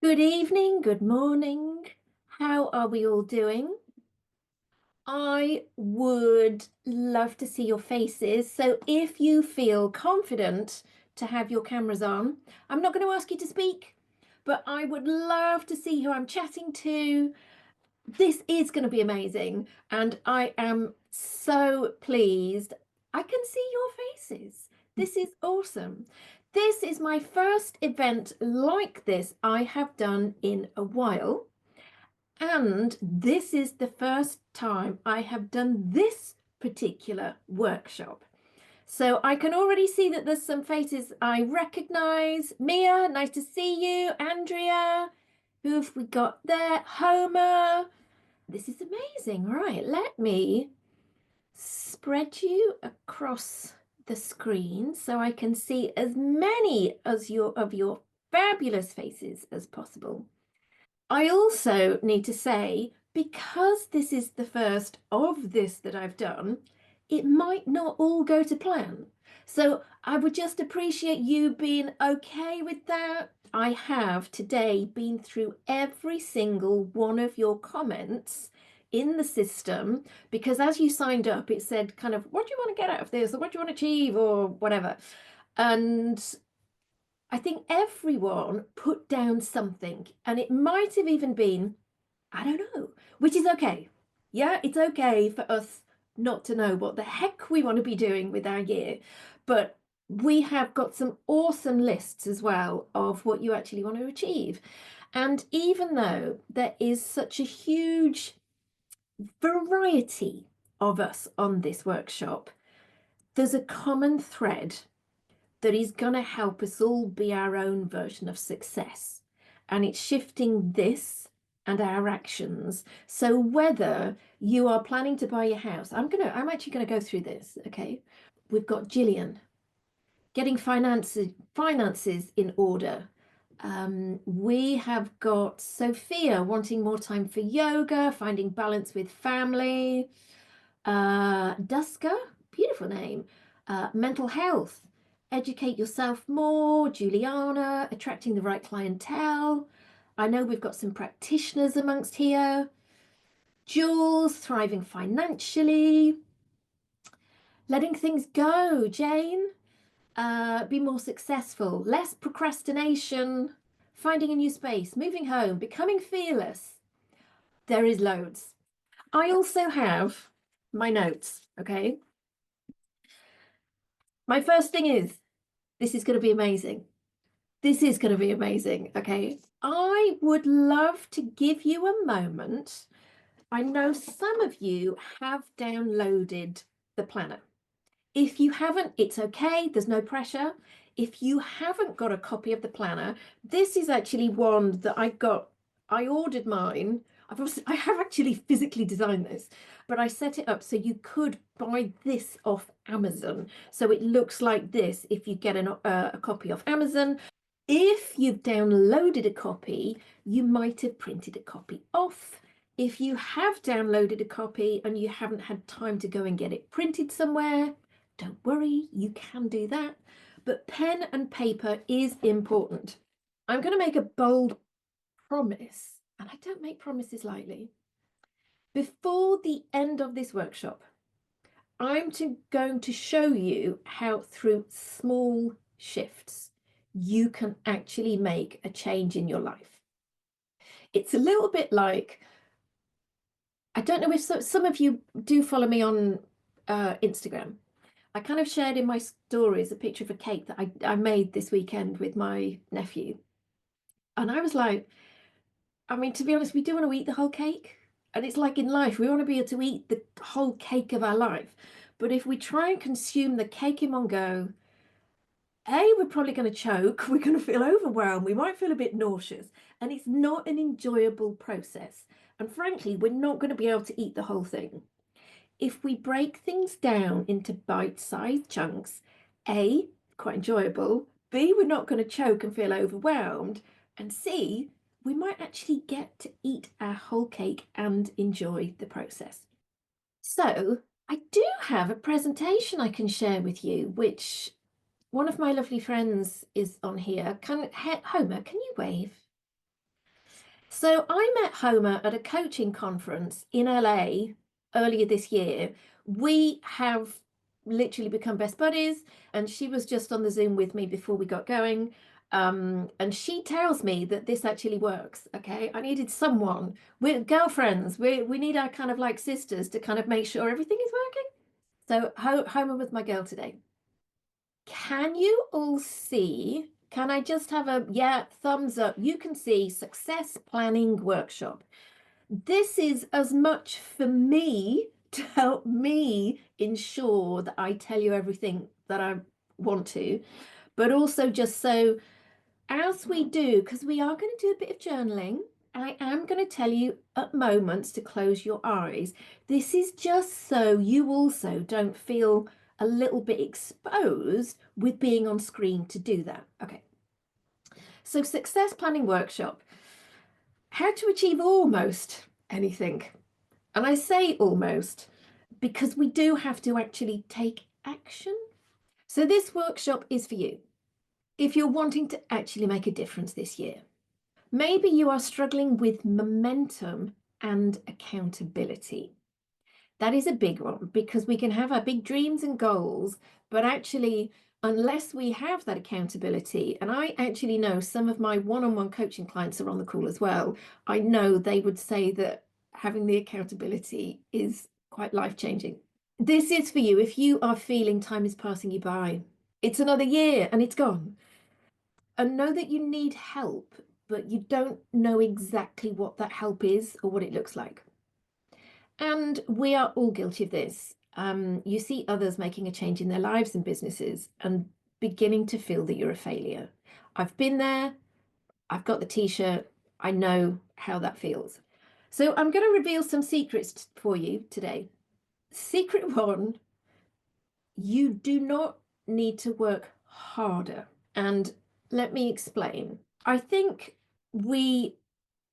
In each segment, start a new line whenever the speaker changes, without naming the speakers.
Good evening, good morning. How are we all doing? I would love to see your faces. So if you feel confident to have your cameras on, I'm not going to ask you to speak, but I would love to see who I'm chatting to. This is going to be amazing, and I am so pleased. I can see your faces. This is awesome. This is my first event like this I have done in a while, and this is the first time I have done this particular workshop. So I can already see that there's some faces I recognize. Mia, nice to see you. Andrea, who have we got there? Homer. This is amazing. Right, let me spread you across the screen so I can see as many as your fabulous faces as possible. I also need to say, because this is the first of this that I've done, it might not all go to plan. So I would just appreciate you being okay with that. I have today been through every single one of your comments in the system because as you signed up, it said kind of, what do you want to get out of this or what do you want to achieve or whatever. And I think everyone put down something, and it might have even been, I don't know, which is okay. Yeah, it's okay for us not to know what the heck we want to be doing with our year. But we have got some awesome lists as well of what you actually want to achieve. And even though there is such a huge variety of us on this workshop, there's a common thread that is going to help us all be our own version of success. And it's shifting this and our actions. So whether you are planning to buy a house, I'm actually going to go through this, okay? We've got Gillian getting finances in order. We have got Sophia wanting more time for yoga, finding balance with family. Duska, beautiful name. Mental health, educate yourself more. Juliana, attracting the right clientele. I know we've got some practitioners amongst here. Jules, thriving financially. Letting things go. Jane, be more successful. Less procrastination. Finding a new space. Moving home. Becoming fearless. There is loads. I also have my notes, okay? My first thing is this is going to be amazing. This is going to be amazing. Okay. I would love to give you a moment. I know some of you have downloaded the planner. If you haven't, it's okay. There's no pressure. If you haven't got a copy of the planner, this is actually one that I ordered mine. I have actually physically designed this, but I set it up so you could buy this off Amazon. So it looks like this if you get a copy off Amazon. If you've downloaded a copy, you might have printed a copy off. If you have downloaded a copy and you haven't had time to go and get it printed somewhere, don't worry, you can do that. But pen and paper is important. I'm going to make a bold promise, and I don't make promises lightly. Before the end of this workshop, going to show you how through small shifts you can actually make a change in your life. It's a little bit like, I don't know if some of you do follow me on Instagram. I kind of shared in my stories a picture of a cake that I made this weekend with my nephew. And I was like, I mean, to be honest, we do want to eat the whole cake. And it's like in life, we want to be able to eat the whole cake of our life. But if we try and consume the cake in one go, we're probably going to choke. We're going to feel overwhelmed. We might feel a bit nauseous. And it's not an enjoyable process. And frankly, we're not going to be able to eat the whole thing. If we break things down into bite-sized chunks, A, quite enjoyable, B, we're not going to choke and feel overwhelmed, and C, we might actually get to eat our whole cake and enjoy the process. So, I do have a presentation I can share with you, which one of my lovely friends is on here. Homer, can you wave? So I met Homer at a coaching conference in LA earlier this year. We have literally become best buddies, and she was just on the Zoom with me before we got going. And she tells me that this actually works. Okay, I needed someone. We're girlfriends. We need our kind of like sisters to kind of make sure everything is working. So Homer was my girl today. Can you all see? Can I just have a yeah, thumbs up? You can see success planning workshop. This is as much for me to help me ensure that I tell you everything that I want to, but also just so as we do, because we are going to do a bit of journaling, I am going to tell you at moments to close your eyes. This is just so you also don't feel a little bit exposed with being on screen to do that. Okay. So, success planning workshop, how to achieve almost anything. And I say almost because we do have to actually take action. So, this workshop is for you if you're wanting to actually make a difference this year. Maybe you are struggling with momentum and accountability. That is a big one because we can have our big dreams and goals, but actually, unless we have that accountability, and I actually know some of my one on one coaching clients are on the call as well, I know they would say that having the accountability is quite life changing. This is for you if you are feeling time is passing you by. It's another year and it's gone. And know that you need help, but you don't know exactly what that help is or what it looks like. And we are all guilty of this. You see others making a change in their lives and businesses and beginning to feel that you're a failure. I've been there, I've got the t-shirt, I know how that feels. So I'm going to reveal some secrets for you today. Secret one, you do not need to work harder. And let me explain. I think we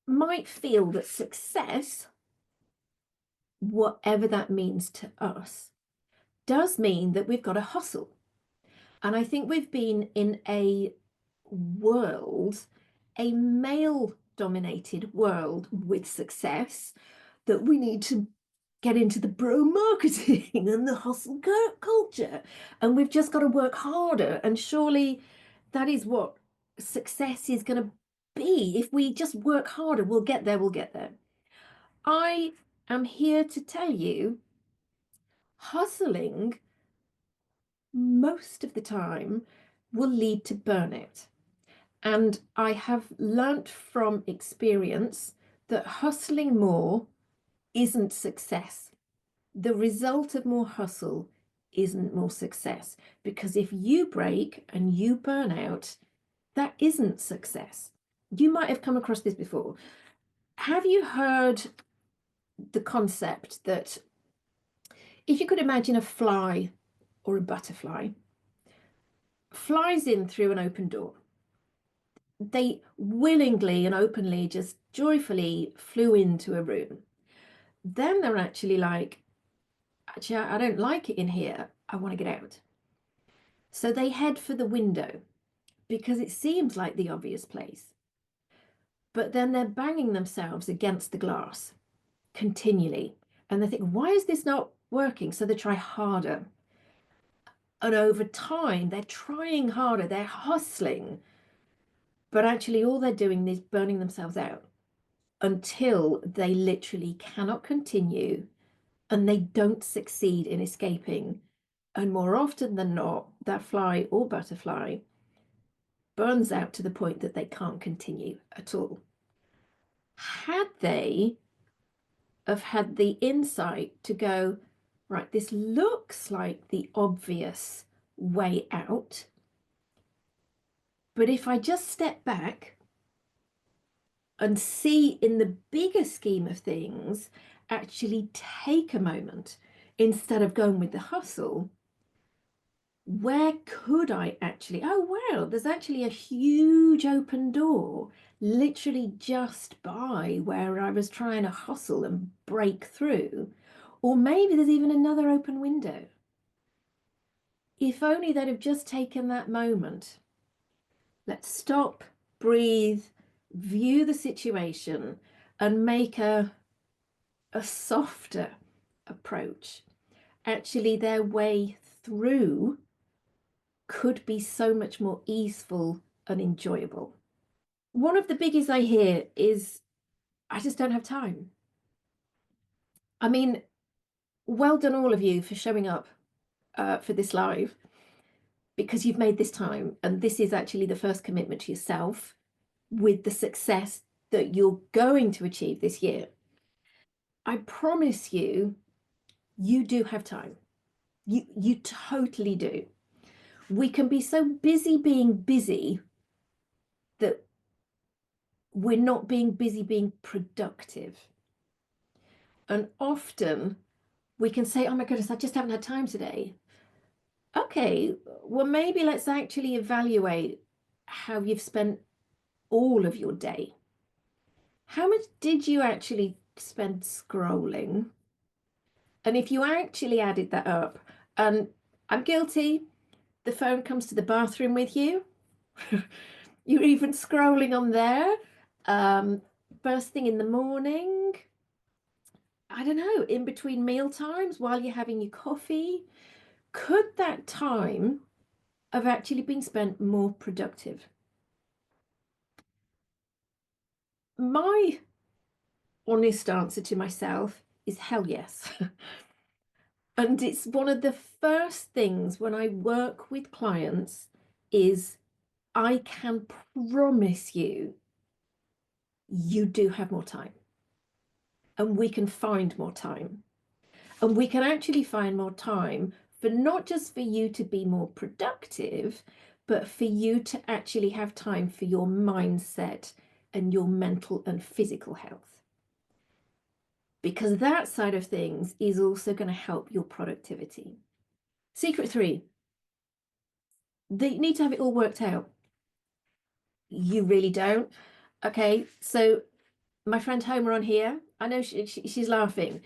might feel that success, whatever that means to us, does mean that we've got to hustle. And I think we've been in a world, a male dominated world with success, that we need to get into the bro marketing and the hustle culture. And we've just got to work harder. And surely that is what success is going to be. If we just work harder, we'll get there, we'll get there. I am here to tell you hustling most of the time will lead to burnout. And I have learnt from experience that hustling more isn't success. The result of more hustle isn't more success. Because if you break and you burn out, that isn't success. You might have come across this before. Have you heard the concept that if you could imagine a fly or a butterfly flies in through an open door, they willingly and openly, just joyfully flew into a room. Then they're actually like, actually, I don't like it in here. I want to get out. So they head for the window because it seems like the obvious place. But then they're banging themselves against the glass continually. And they think, why is this not working? So they try harder. And over time, they're trying harder, they're hustling. But actually, all they're doing is burning themselves out until they literally cannot continue and they don't succeed in escaping. And more often than not, that fly or butterfly burns out to the point that they can't continue at all. Had they have had the insight to go, right, this looks like the obvious way out, but if I just step back and see in the bigger scheme of things, actually take a moment instead of going with the hustle, where could I actually? Oh, wow, there's actually a huge open door literally just by where I was trying to hustle and break through. Or maybe there's even another open window. If only they'd have just taken that moment. Let's stop, breathe, view the situation and make a softer approach, actually their way through could be so much more easeful and enjoyable. One of the biggies I hear is, I just don't have time. I mean, well done all of you for showing up for this live, because you've made this time, and this is actually the first commitment to yourself with the success that you're going to achieve this year. I promise you, you do have time. You totally do. We can be so busy being busy that we're not being busy being productive. And often we can say, oh my goodness, I just haven't had time today. Okay, well, maybe let's actually evaluate how you've spent all of your day. How much did you actually spend scrolling? And if you actually added that up, and I'm guilty, the phone comes to the bathroom with you, you're even scrolling on there, um, first thing in the morning, I don't know, in between meal times while you're having your coffee, could that time have actually been spent more productive? My honest answer to myself is hell yes. And it's one of the first things when I work with clients is I can promise you, you do have more time, and we can find more time. And we can actually find more time for not just for you to be more productive, but for you to actually have time for your mindset and your mental and physical health. Because that side of things is also going to help your productivity. Secret 3, they need to have it all worked out. You really don't. Okay, so my friend Homer on here, I know she's laughing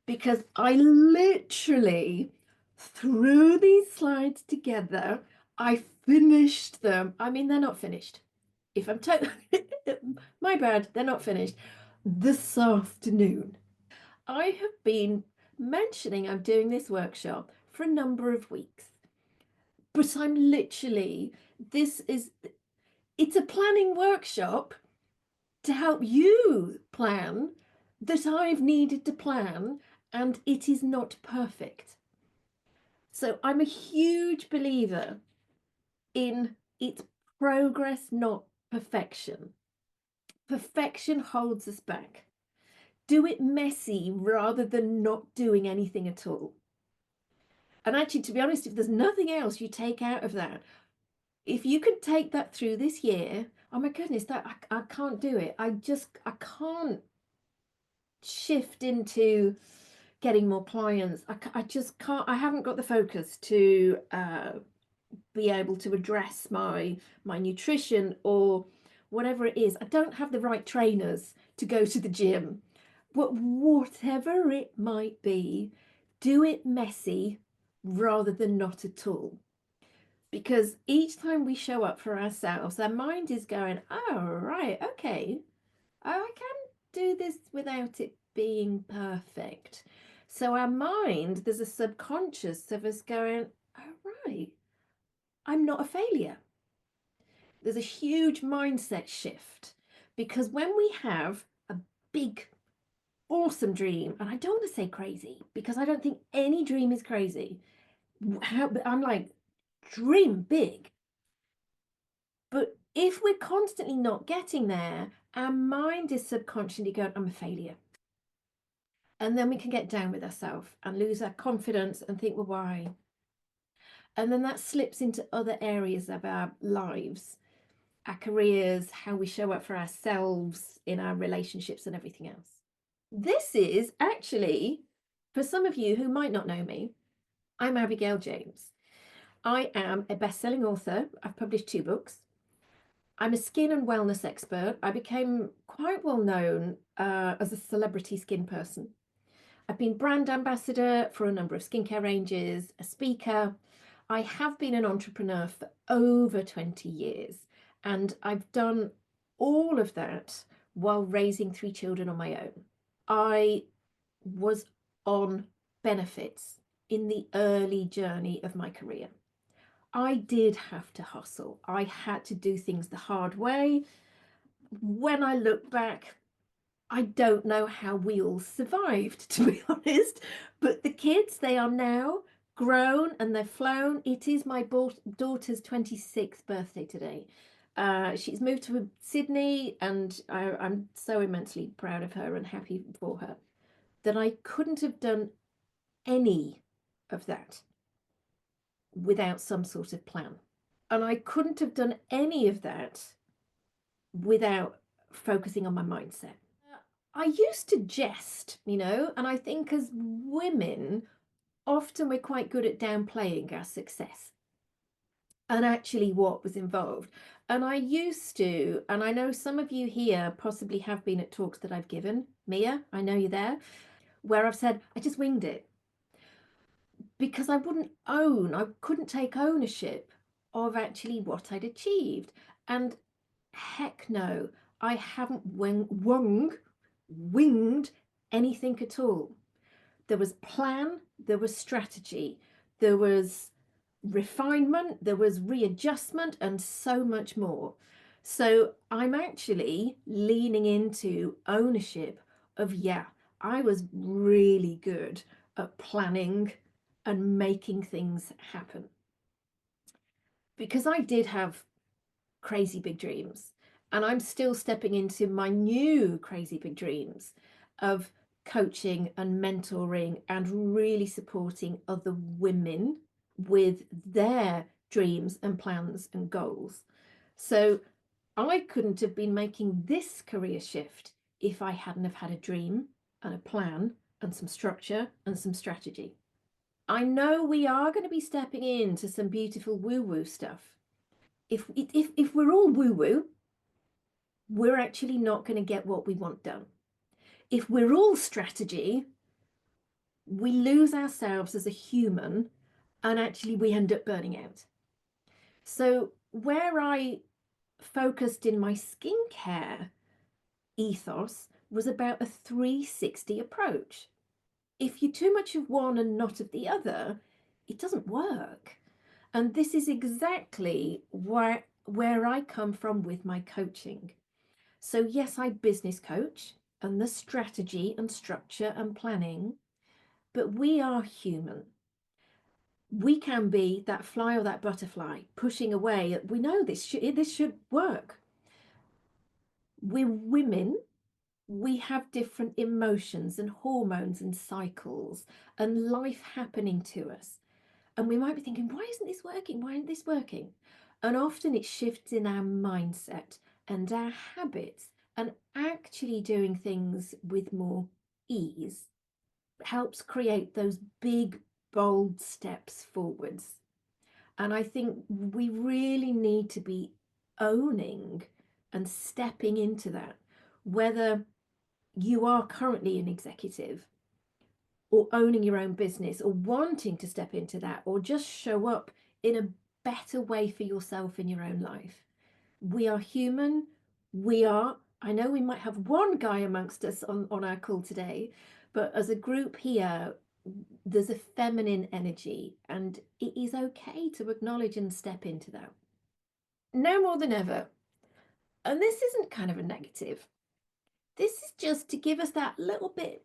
because I literally threw these slides together. I finished them. I mean, they're not finished. If I'm totally, my bad, they're not finished. This afternoon, I have been mentioning I'm doing this workshop for a number of weeks, but I'm literally, it's a planning workshop to help you plan that I've needed to plan, and it is not perfect. So I'm a huge believer in it's progress, not perfection. Perfection holds us back. Do it messy rather than not doing anything at all. And actually, to be honest, if there's nothing else you take out of that, if you can take that through this year, oh my goodness, that I can't do it. I can't shift into getting more clients. I just can't. I haven't got the focus to be able to address my nutrition or whatever it is. I don't have the right trainers to go to the gym. But whatever it might be, do it messy rather than not at all. Because each time we show up for ourselves, our mind is going, oh, right, okay, I can do this without it being perfect. So our mind, there's a subconscious of us going, oh, right, I'm not a failure. There's a huge mindset shift because when we have a big, awesome dream, and I don't want to say crazy because I don't think any dream is crazy. I'm like, dream big. But if we're constantly not getting there, our mind is subconsciously going, I'm a failure. And then we can get down with ourselves and lose our confidence and think, well, why? And then that slips into other areas of our lives, our careers, how we show up for ourselves in our relationships and everything else. This is actually, for some of you who might not know me, I'm Abigail James. I am a best-selling author. I've published 2 books. I'm a skin and wellness expert. I became quite well known as a celebrity skin person. I've been brand ambassador for a number of skincare ranges, a speaker. I have been an entrepreneur for over 20 years, and I've done all of that while raising 3 children on my own. I was on benefits in the early journey of my career. I did have to hustle. I had to do things the hard way. When I look back, I don't know how we all survived, to be honest. But the kids, they are now grown and they've flown. It is my daughter's 26th birthday today. She's moved to Sydney, and I'm so immensely proud of her and happy for her that I couldn't have done any of that without some sort of plan. And I couldn't have done any of that without focusing on my mindset. I used to jest, and I think as women, often we're quite good at downplaying our success and actually what was involved. And I used to, and I know some of you here possibly have been at talks that I've given. Mia, I know you're there, where I've said, I just winged it. Because I couldn't take ownership of actually what I'd achieved. And heck no, I haven't winged anything at all. There was plan, there was strategy, there was refinement, there was readjustment, and so much more. So I'm actually leaning into ownership of, I was really good at planning and making things happen. Because I did have crazy big dreams, and I'm still stepping into my new crazy big dreams of coaching and mentoring and really supporting other women with their dreams and plans and goals. So I couldn't have been making this career shift if I hadn't have had a dream and a plan and some structure and some strategy. I know we are going to be stepping into some beautiful woo-woo stuff. If we're all woo-woo, we're actually not going to get what we want done. If we're all strategy, we lose ourselves as a human, and actually we end up burning out. So where I focused in my skincare ethos was about a 360 approach. If you're too much of one and not of the other, it doesn't work. And this is exactly where I come from with my coaching. So yes, I business coach and the strategy and structure and planning, but we are human. We can be that fly or that butterfly pushing away. We know this should work. We're women. We have different emotions and hormones and cycles and life happening to us. And we might be thinking, why isn't this working? Why isn't this working? And often it shifts in our mindset and our habits, and actually doing things with more ease helps create those big, bold steps forwards. And I think we really need to be owning and stepping into that, whether you are currently an executive or owning your own business or wanting to step into that, or just show up in a better way for yourself in your own life. We are human. I know we might have one guy amongst us on our call today, but as a group here, there's a feminine energy, and it is okay to acknowledge and step into that. Now more than ever, and this isn't kind of a negative, this is just to give us that little bit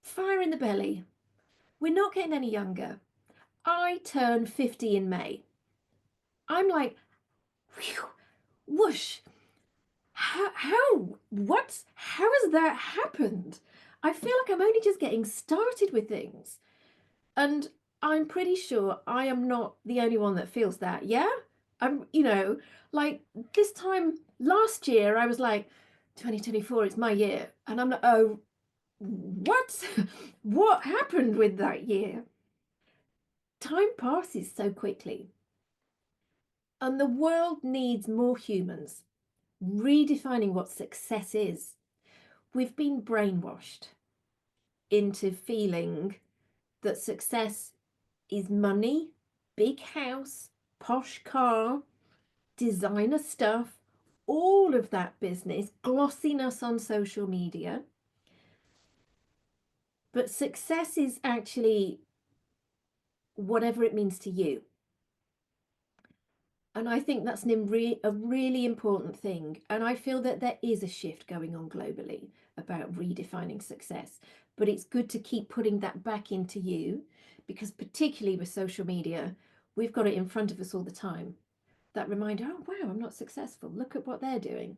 fire in the belly. We're not getting any younger. I turn 50 in May. I'm like, whew, whoosh. How has that happened? I feel like I'm only just getting started with things. And I'm pretty sure I am not the only one that feels that. Yeah? I'm, like this time last year, I was like, 2024, it's my year. And I'm like, oh, what? What happened with that year? Time passes so quickly. And the world needs more humans redefining what success is. We've been brainwashed into feeling that success is money, big house, posh car, designer stuff, all of that business, glossiness on social media. But success is actually whatever it means to you. And I think that's a really important thing. And I feel that there is a shift going on globally about redefining success. But it's good to keep putting that back into you, because particularly with social media, we've got it in front of us all the time. That reminder, oh, wow, I'm not successful. Look at what they're doing.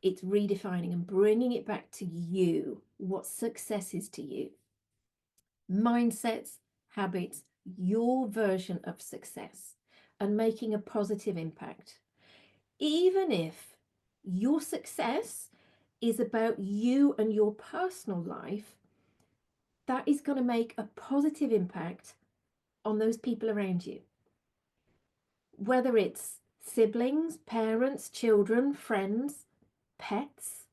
It's redefining and bringing it back to you, what success is to you. Mindsets, habits, your version of success, and making a positive impact. Even if your success is about you and your personal life, that is going to make a positive impact on those people around you. Whether it's siblings, parents, children, friends, pets,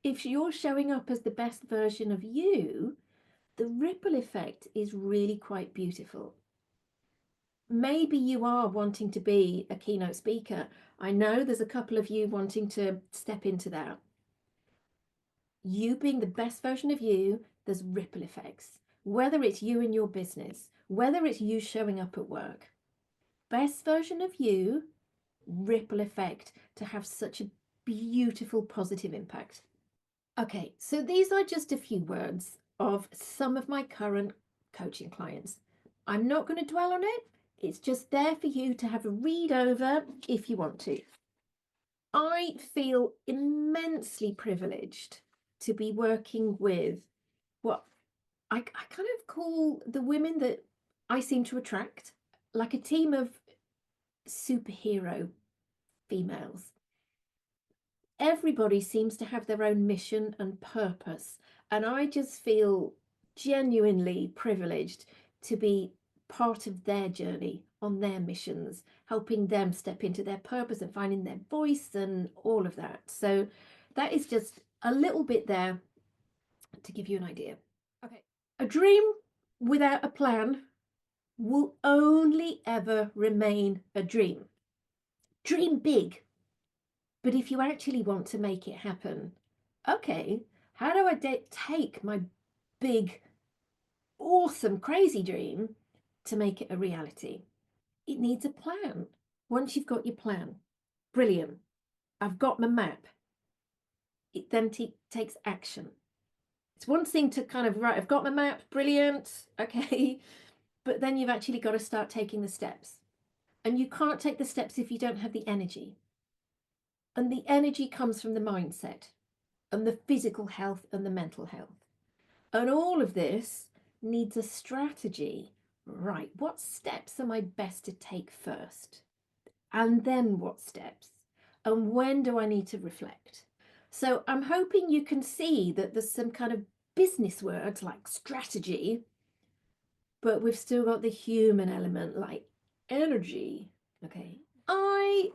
if you're showing up as the best version of you, the ripple effect is really quite beautiful. Maybe you are wanting to be a keynote speaker. I know there's a couple of you wanting to step into that. You being the best version of you, there's ripple effects. Whether it's you in your business, whether it's you showing up at work, best version of you, ripple effect to have such a beautiful positive impact. Okay, so these are just a few words of some of my current coaching clients. I'm not going to dwell on it. It's just there for you to have a read over if you want to. I feel immensely privileged to be working with what I kind of call the women that I seem to attract, like a team of superhero females. Everybody seems to have their own mission and purpose, and I just feel genuinely privileged to be part of their journey on their missions, helping them step into their purpose and finding their voice and all of that. So that is just a little bit there to give you an idea. Okay, a dream without a plan will only ever remain a dream. Dream big. But if you actually want to make it happen, okay, how do I take my big, awesome, crazy dream to make it a reality? It needs a plan. Once you've got your plan, brilliant. I've got my map. It then takes action. It's one thing to kind of, right, I've got my map, brilliant, okay. But then you've actually got to start taking the steps. And you can't take the steps if you don't have the energy. And the energy comes from the mindset and the physical health and the mental health. And all of this needs a strategy. Right, what steps am I best to take first? And then what steps? And when do I need to reflect? So I'm hoping you can see that there's some kind of business words like strategy, but we've still got the human element like energy. Okay, I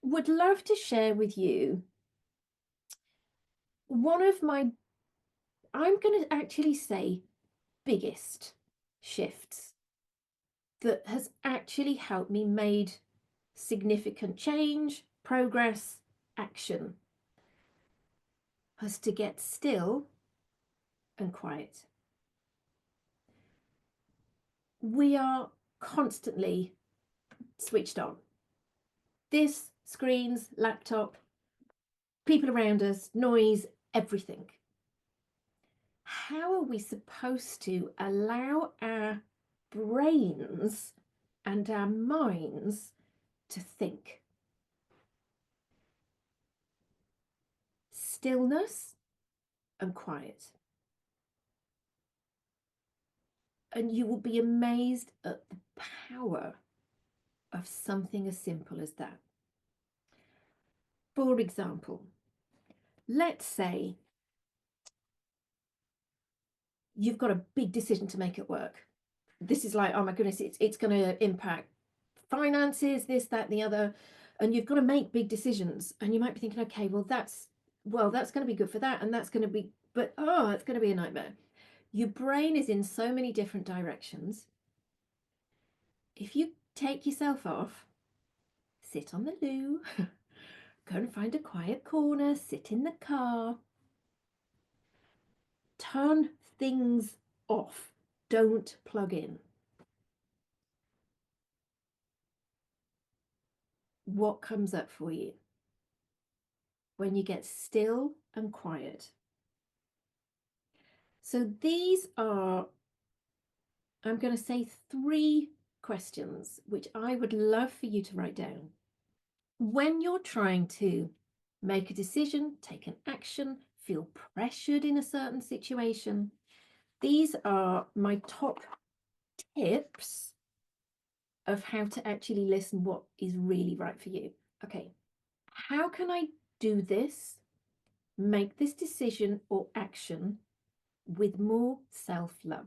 would love to share with you one of my, I'm going to actually say, biggest shifts that has actually helped me made significant change, progress, action, has to get still and quiet. We are constantly switched on. This, screens, laptop, people around us, noise, everything. How are we supposed to allow our brains and our minds to think? Stillness and quiet. And you will be amazed at the power of something as simple as that. For example, let's say you've got a big decision to make at work. This is like, oh my goodness, it's going to impact finances, this, that, and the other. And you've got to make big decisions. And you might be thinking, okay, that's going to be good for that. And that's going to be, but oh, it's going to be a nightmare. Your brain is in so many different directions. If you take yourself off, sit on the loo, Go and find a quiet corner, sit in the car, turn things off, don't plug in. What comes up for you when you get still and quiet? So these are, I'm going to say 3 questions which I would love for you to write down. When you're trying to make a decision, take an action, feel pressured in a certain situation, these are my top tips of how to actually listen what is really right for you. Okay, how can I do this, make this decision or action with more self-love?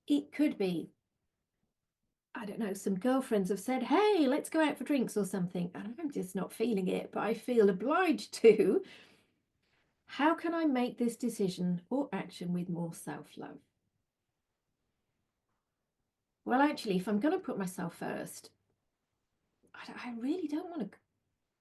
It could be, I don't know, some girlfriends have said, hey, let's go out for drinks or something, and I'm just not feeling it, but I feel obliged to. How can I make this decision or action with more self-love? Well, actually, if I'm going to put myself first, I really don't want to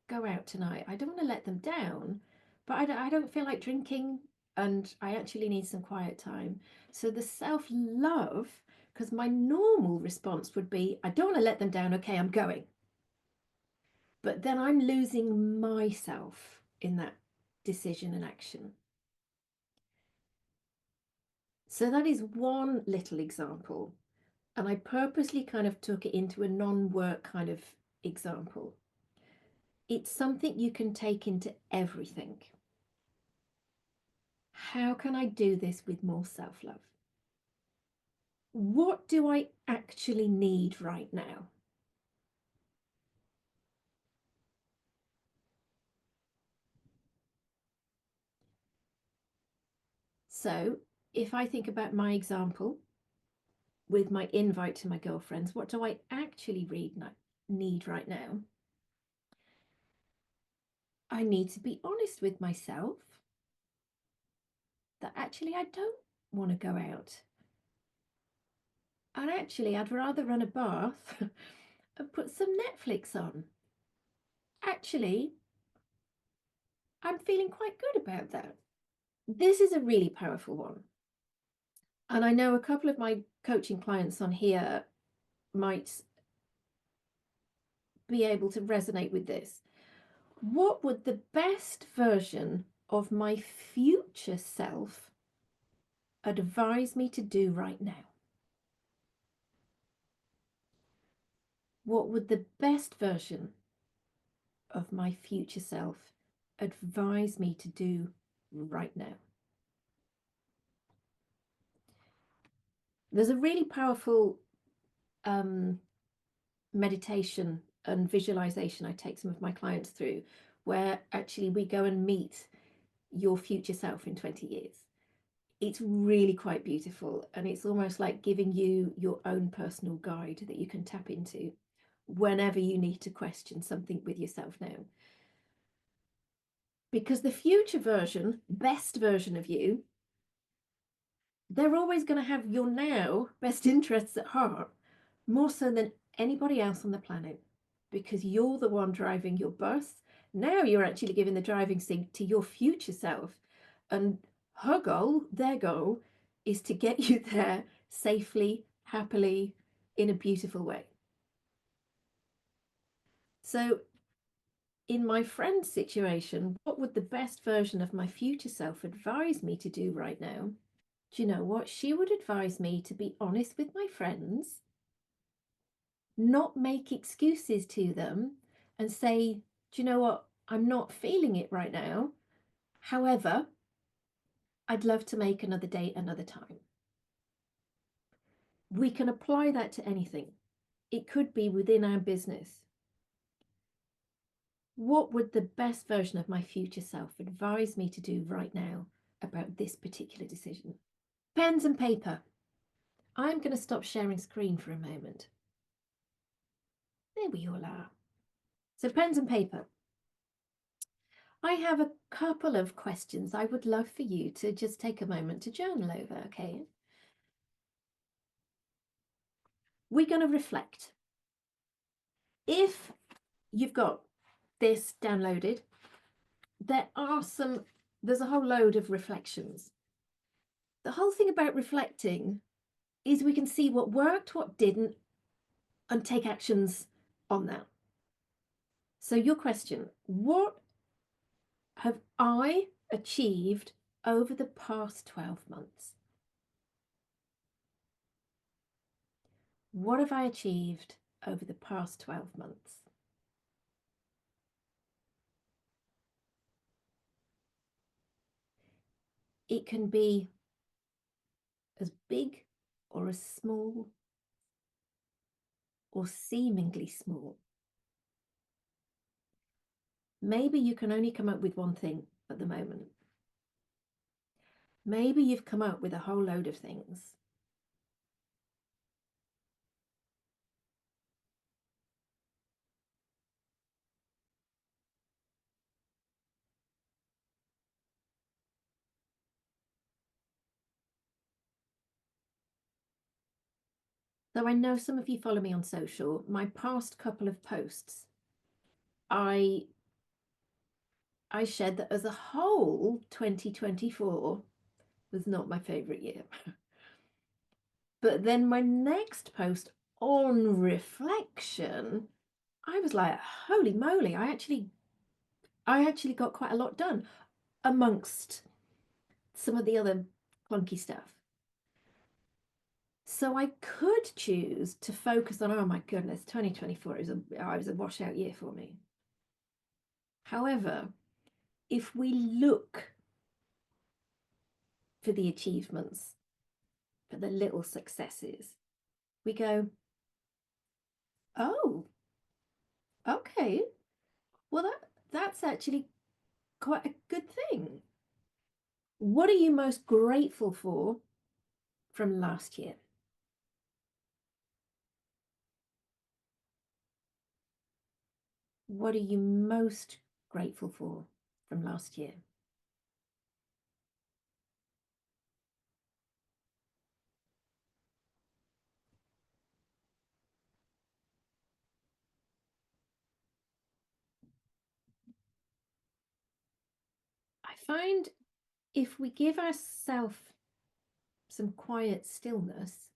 go out tonight. I don't want to let them down, but I don't feel like drinking and I actually need some quiet time. So the self-love, because my normal response would be, I don't want to let them down. Okay, I'm going. But then I'm losing myself in that decision and action. So that is one little example. And I purposely kind of took it into a non-work kind of example. It's something you can take into everything. How can I do this with more self-love? What do I actually need right now? So if I think about my example with my invite to my girlfriends, what do I actually need right now? I need to be honest with myself that actually I don't want to go out. And actually, I'd rather run a bath and put some Netflix on. Actually, I'm feeling quite good about that. This is a really powerful one. And I know a couple of my coaching clients on here might be able to resonate with this. What would the best version of my future self advise me to do right now? What would the best version of my future self advise me to do right now? There's a really powerful meditation and visualization I take some of my clients through, where actually we go and meet your future self in 20 years. It's really quite beautiful, and it's almost like giving you your own personal guide that you can tap into whenever you need to question something with yourself now. Because the future version, best version of you, they're always going to have your now best interests at heart, more so than anybody else on the planet, because you're the one driving your bus. Now you're actually giving the driving seat to your future self, and her goal, their goal, is to get you there safely, happily, in a beautiful way. So in my friend's situation, what would the best version of my future self advise me to do right now? Do you know what? She would advise me to be honest with my friends, not make excuses to them, and say, do you know what? I'm not feeling it right now. However, I'd love to make another date another time. We can apply that to anything. It could be within our business. What would the best version of my future self advise me to do right now about this particular decision? Pens and paper. I'm going to stop sharing screen for a moment. There we all are. So pens and paper. I have a couple of questions I would love for you to just take a moment to journal over, okay? we're going to reflect. If you've got this downloaded, there's a whole load of reflections. The whole thing about reflecting is we can see what worked, what didn't, and take actions on that. So your question, what have I achieved over the past 12 months? What have I achieved over the past 12 months? It can be as big or as small or seemingly small. Maybe you can only come up with one thing at the moment. Maybe you've come up with a whole load of things. So I know some of you follow me on social. My past couple of posts, I shared that as a whole, 2024 was not my favourite year. But then my next post on reflection, I was like, holy moly, I actually got quite a lot done amongst some of the other clunky stuff. So I could choose to focus on, oh my goodness, 2024 was a washout year for me. However, if we look for the achievements, for the little successes, we go, oh, okay, well that's actually quite a good thing. What are you most grateful for from last year? What are you most grateful for from last year? I find if we give ourselves some quiet stillness,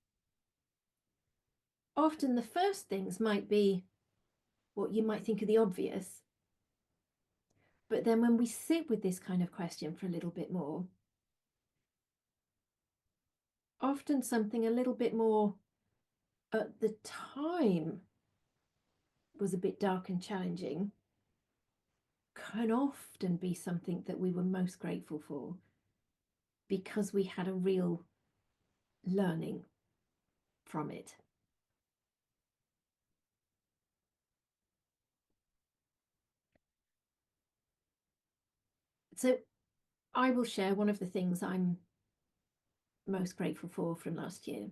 often the first things might be what you might think are the obvious. But then when we sit with this kind of question for a little bit more, often something a little bit more at the time was a bit dark and challenging can often be something that we were most grateful for because we had a real learning from it. So I will share one of the things I'm most grateful for from last year.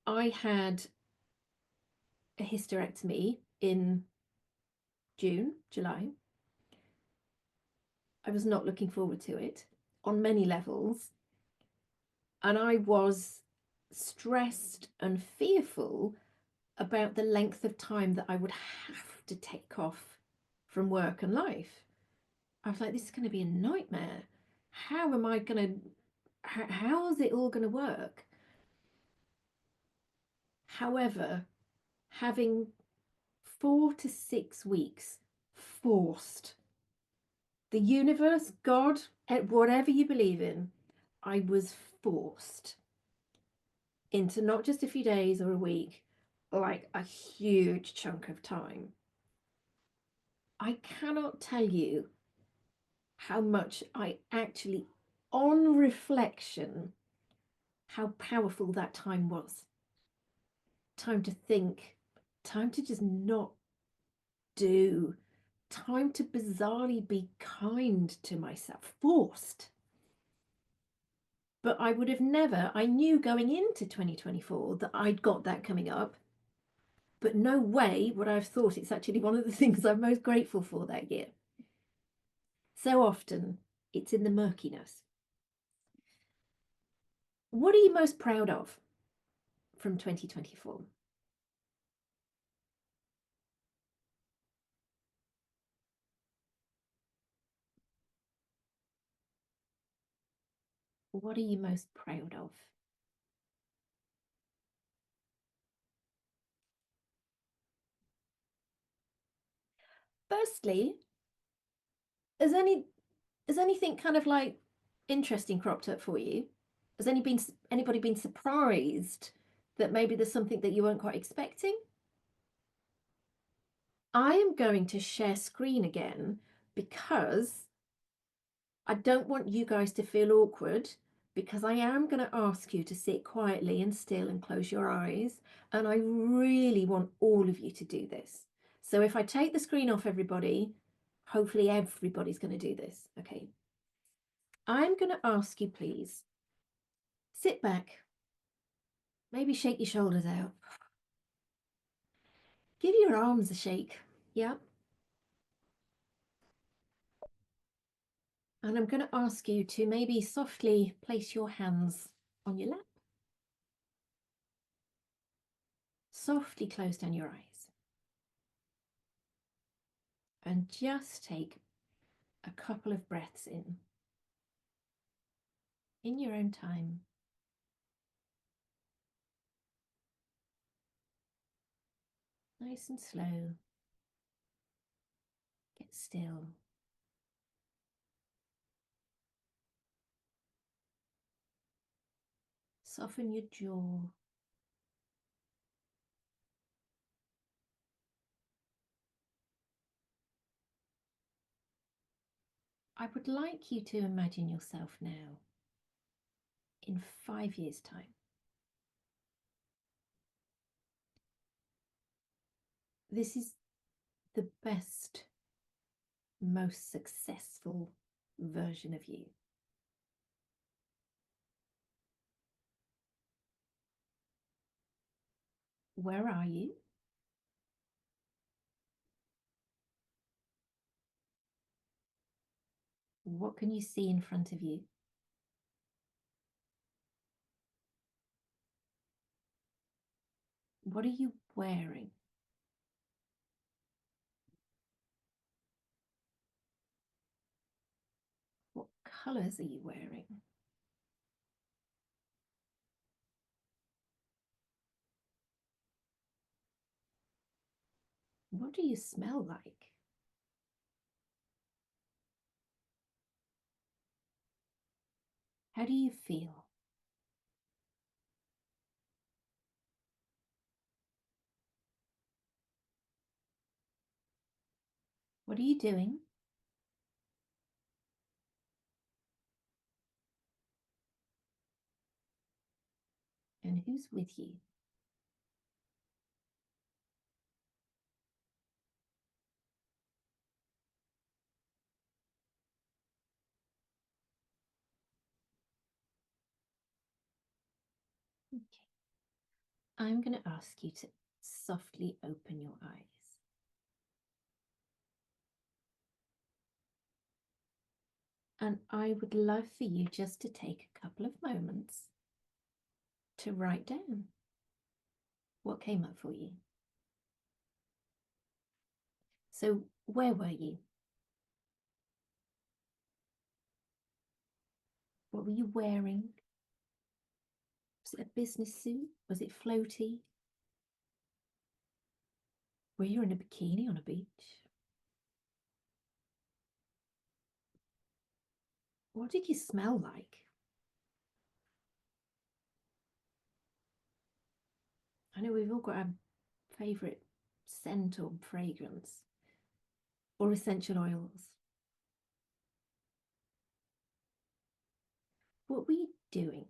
I had a hysterectomy in July. I was not looking forward to it on many levels. And I was stressed and fearful about the length of time that I would have to take off from work and life. I was like, this is going to be a nightmare. How am I going to, how is it all going to work? However, having 4 to 6 weeks forced, the universe, God, whatever you believe in, I was forced into not just a few days or a week, like a huge chunk of time. I cannot tell you how much I actually, on reflection, how powerful that time was. Time to think, time to just not do, time to bizarrely be kind to myself, forced. But I would have never, I knew going into 2024 that I'd got that coming up, but no way would I have thought it's actually one of the things I'm most grateful for that year. So often it's in the murkiness. What are you most proud of from 2024? What are you most proud of? Firstly, has anything kind of like interesting cropped up for you? Has anybody been surprised that maybe there's something that you weren't quite expecting? I am going to share screen again because I don't want you guys to feel awkward, because I am going to ask you to sit quietly and still and close your eyes. And I really want all of you to do this. So if I take the screen off, everybody, hopefully everybody's going to do this. Okay. I'm going to ask you, please, sit back, maybe shake your shoulders out, give your arms a shake. Yeah. And I'm going to ask you to maybe softly place your hands on your lap. Softly close down your eyes. And just take a couple of breaths in your own time. Nice and slow. Get still. Soften your jaw. I would like you to imagine yourself now in 5 years' time. This is the best, most successful version of you. Where are you? What can you see in front of you? What are you wearing? What colours are you wearing? What do you smell like? How do you feel? What are you doing? And who's with you? Okay. I'm going to ask you to softly open your eyes. And I would love for you just to take a couple of moments to write down what came up for you. So, where were you? What were you wearing? Was it a business suit? Was it floaty? Were you in a bikini on a beach? What did you smell like? I know we've all got our favourite scent or fragrance or essential oils. What were you doing?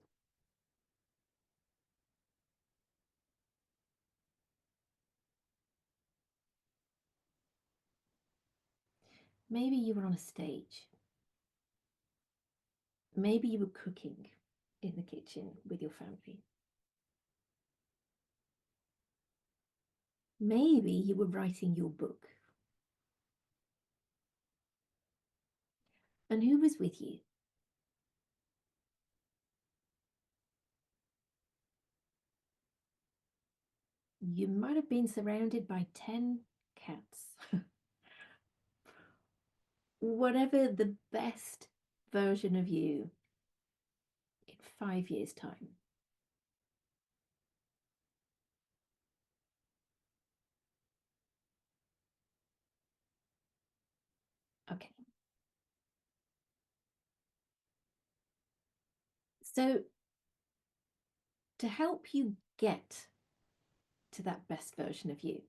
Maybe you were on a stage. Maybe you were cooking in the kitchen with your family. Maybe you were writing your book. And who was with you? You might have been surrounded by 10 cats. Whatever the best version of you in 5 years' time. Okay. So to help you get to that best version of you,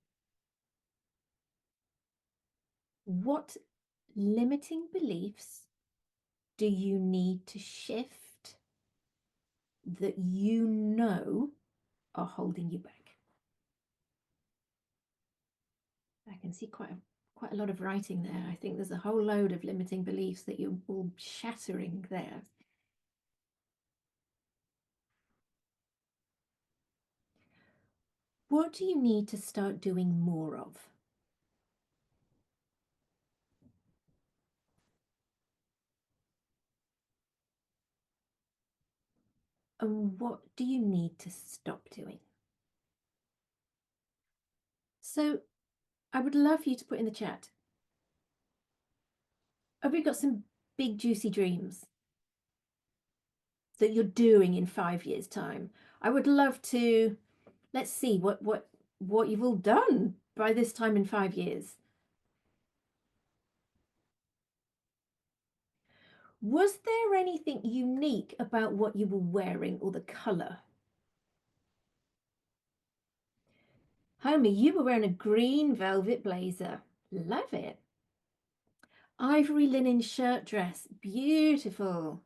what limiting beliefs do you need to shift that you know are holding you back? I can see quite a lot of writing there. I think there's a whole load of limiting beliefs that you're all shattering there. What do you need to start doing more of? And what do you need to stop doing? So I would love you to put in the chat, have we got some big juicy dreams that you're doing in 5 years' time? I would love to, let's see what you've all done by this time in 5 years. Was there anything unique about what you were wearing or the colour? Homie, you were wearing a green velvet blazer. Love it. Ivory linen shirt dress. Beautiful.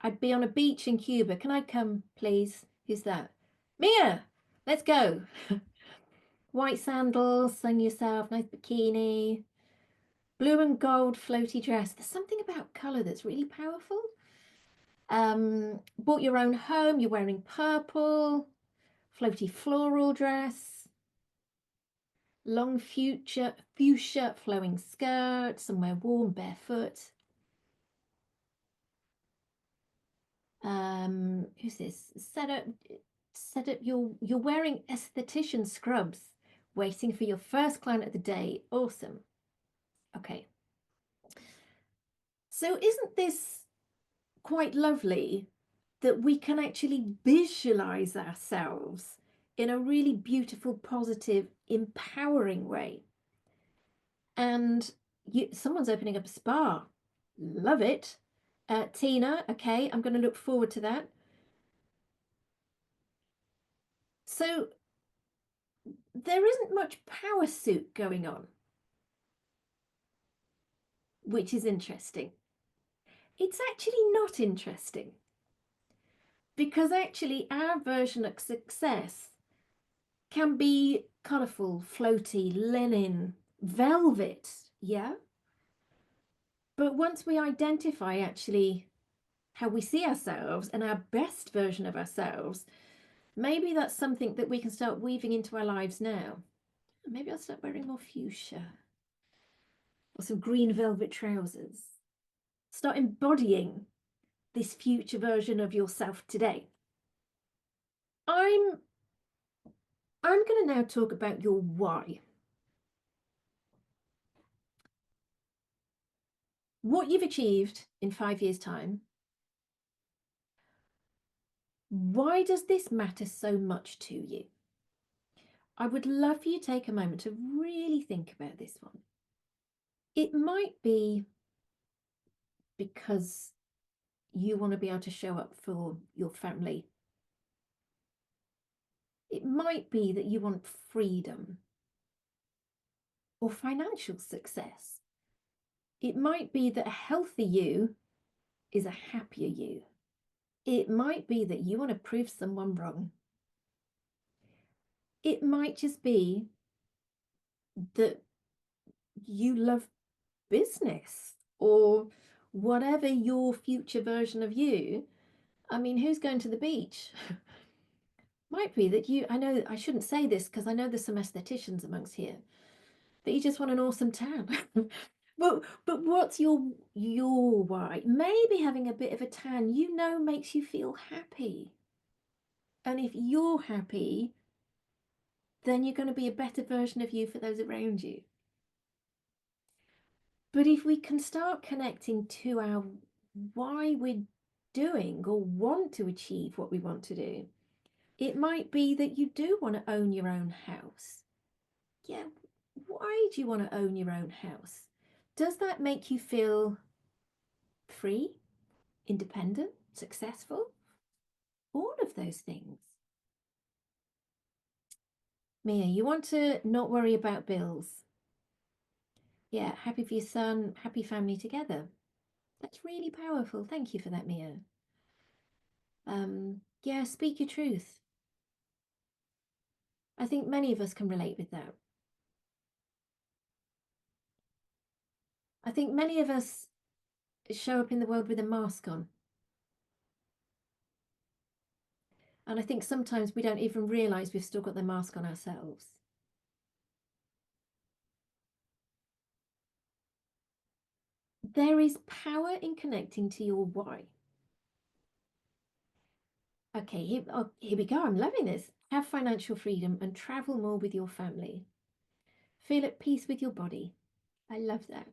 I'd be on a beach in Cuba. Can I come, please? Who's that? Mia, let's go. White sandals, sung yourself, nice bikini. Blue and gold floaty dress. There's something about colour that's really powerful. Bought your own home. You're wearing purple. Floaty floral dress. Long fuchsia flowing skirt. Somewhere warm, barefoot. Who's this? Set up you're wearing esthetician scrubs, waiting for your first client of the day. Awesome. Okay. So isn't this quite lovely that we can actually visualize ourselves in a really beautiful, positive, empowering way? And someone's opening up a spa. Love it. Tina, okay, I'm going to look forward to that. So there isn't much power suit going on, which is interesting. It's actually not interesting, because actually our version of success can be colourful, floaty, linen, velvet, yeah? But once we identify actually how we see ourselves and our best version of ourselves, maybe that's something that we can start weaving into our lives now. Maybe I'll start wearing more fuchsia or some green velvet trousers. Start embodying this future version of yourself today. I'm going to now talk about your why. What you've achieved in 5 years' time. Why does this matter so much to you? I would love for you to take a moment to really think about this one. It might be because you want to be able to show up for your family. It might be that you want freedom or financial success. It might be that a healthy you is a happier you. It might be that you want to prove someone wrong. It might just be that you love business or whatever your future version of you. I mean, who's going to the beach? Might be that I know I shouldn't say this because I know there's some estheticians amongst here, that you just want an awesome tan. but what's your why? Maybe having a bit of a tan, makes you feel happy. And if you're happy, then you're going to be a better version of you for those around you. But if we can start connecting to our why we're doing or want to achieve what we want to do, it might be that you do want to own your own house. Yeah, why do you want to own your own house? Does that make you feel free, independent, successful? All of those things. Mia, you want to not worry about bills. Yeah, happy for your son, happy family together. That's really powerful. Thank you for that, Mia. Yeah, speak your truth. I think many of us can relate with that. I think many of us show up in the world with a mask on. And I think sometimes we don't even realize we've still got the mask on ourselves. There is power in connecting to your why. Okay, here we go. I'm loving this. Have financial freedom and travel more with your family. Feel at peace with your body. I love that.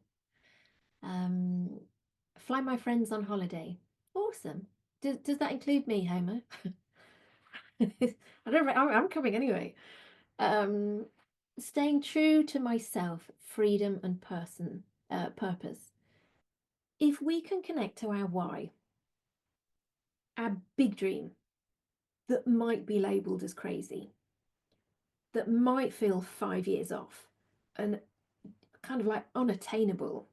Fly my friends on holiday. Awesome. Does that include me, Homer? I don't. I'm coming anyway. Um, Staying true to myself, freedom and purpose. If we can connect to our why, our big dream that might be labeled as crazy, that might feel 5 years off and kind of like unattainable,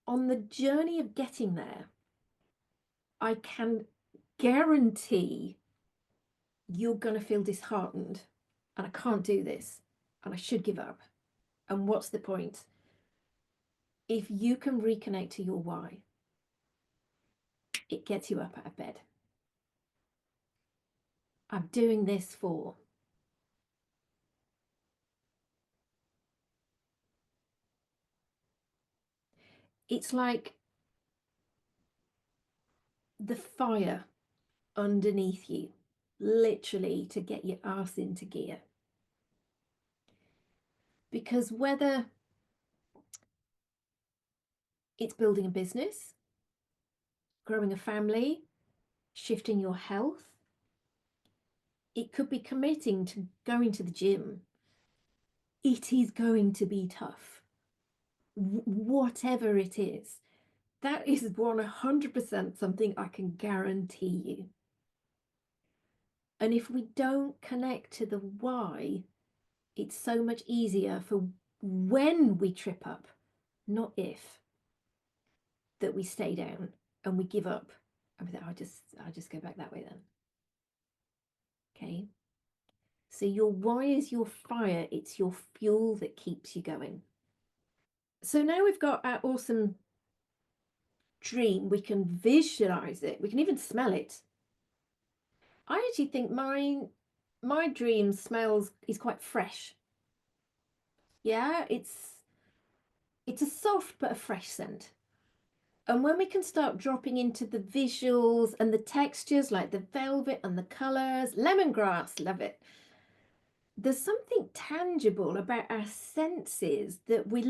on the journey of getting there, I can guarantee you're going to feel disheartened and I can't do this and I should give up. And what's the point? If you can reconnect to your why, it gets you up out of bed. I'm doing this for. It's like the fire underneath you, literally to get your ass into gear. Because whether it's building a business, growing a family, shifting your health, it could be committing to going to the gym. It is going to be tough. Whatever it is, that is 100% something I can guarantee you. And if we don't connect to the why, it's so much easier for when we trip up, not if, that we stay down and we give up. I'll just go back that way then. Okay. So your why is your fire. It's your fuel that keeps you going. So now we've got our awesome dream. We can visualize it. We can even smell it. I actually think my dream is quite fresh. Yeah, it's a soft but a fresh scent. And when we can start dropping into the visuals and the textures, like the velvet and the colors, lemongrass, love it. There's something tangible about our senses that we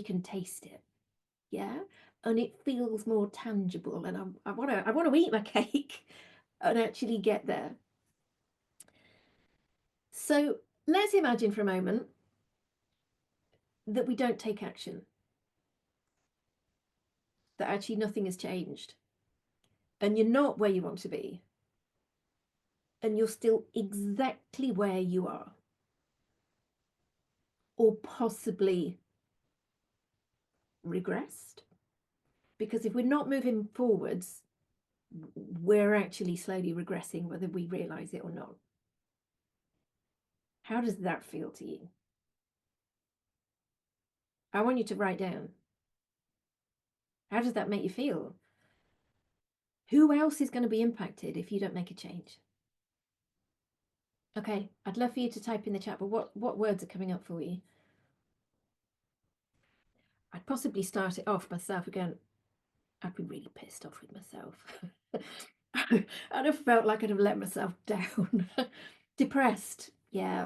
can taste it. Yeah. And it feels more tangible. And I want to eat my cake and actually get there. So let's imagine for a moment that we don't take action, that actually nothing has changed, and you're not where you want to be, and you're still exactly where you are, or possibly regressed. Because if we're not moving forwards, we're actually slowly regressing, whether we realize it or not. How does that feel to you? I want you to write down. How does that make you feel? Who else is going to be impacted if you don't make a change? Okay, I'd love for you to type in the chat, but what words are coming up for you? I'd possibly start it off myself again. I'd be really pissed off with myself. I'd have felt like I'd have let myself down. Depressed, yeah.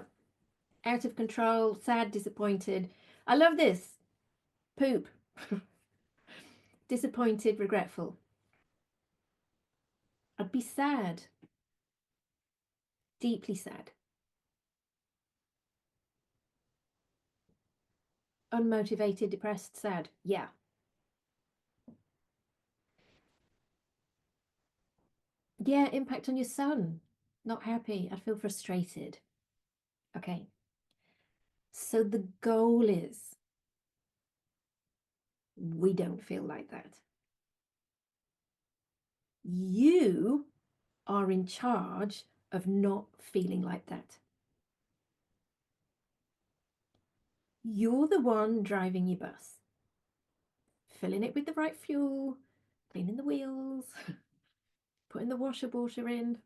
Out of control, sad, disappointed. I love this. Poop. Disappointed, regretful. I'd be sad. Deeply sad. Unmotivated, depressed, sad. Yeah. Yeah, impact on your son. Not happy. I'd feel frustrated. Okay. So the goal is we don't feel like that. You are in charge of not feeling like that. You're the one driving your bus, filling it with the right fuel, cleaning the wheels, putting the washer water in.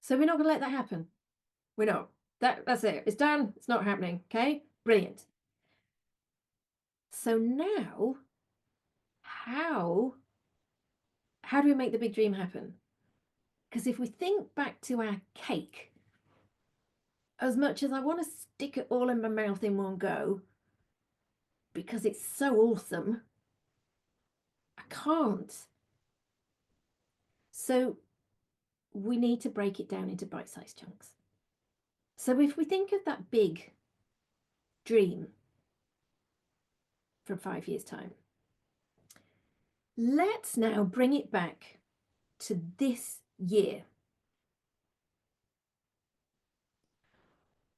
So we're not going to let that happen. We're not. That's it. It's done. It's not happening. Okay? Brilliant. So now, how do we make the big dream happen? Because if we think back to our cake, as much as I want to stick it all in my mouth in one go, because it's so awesome, I can't. So we need to break it down into bite-sized chunks. So if we think of that big dream from 5 years' time, let's now bring it back to this year.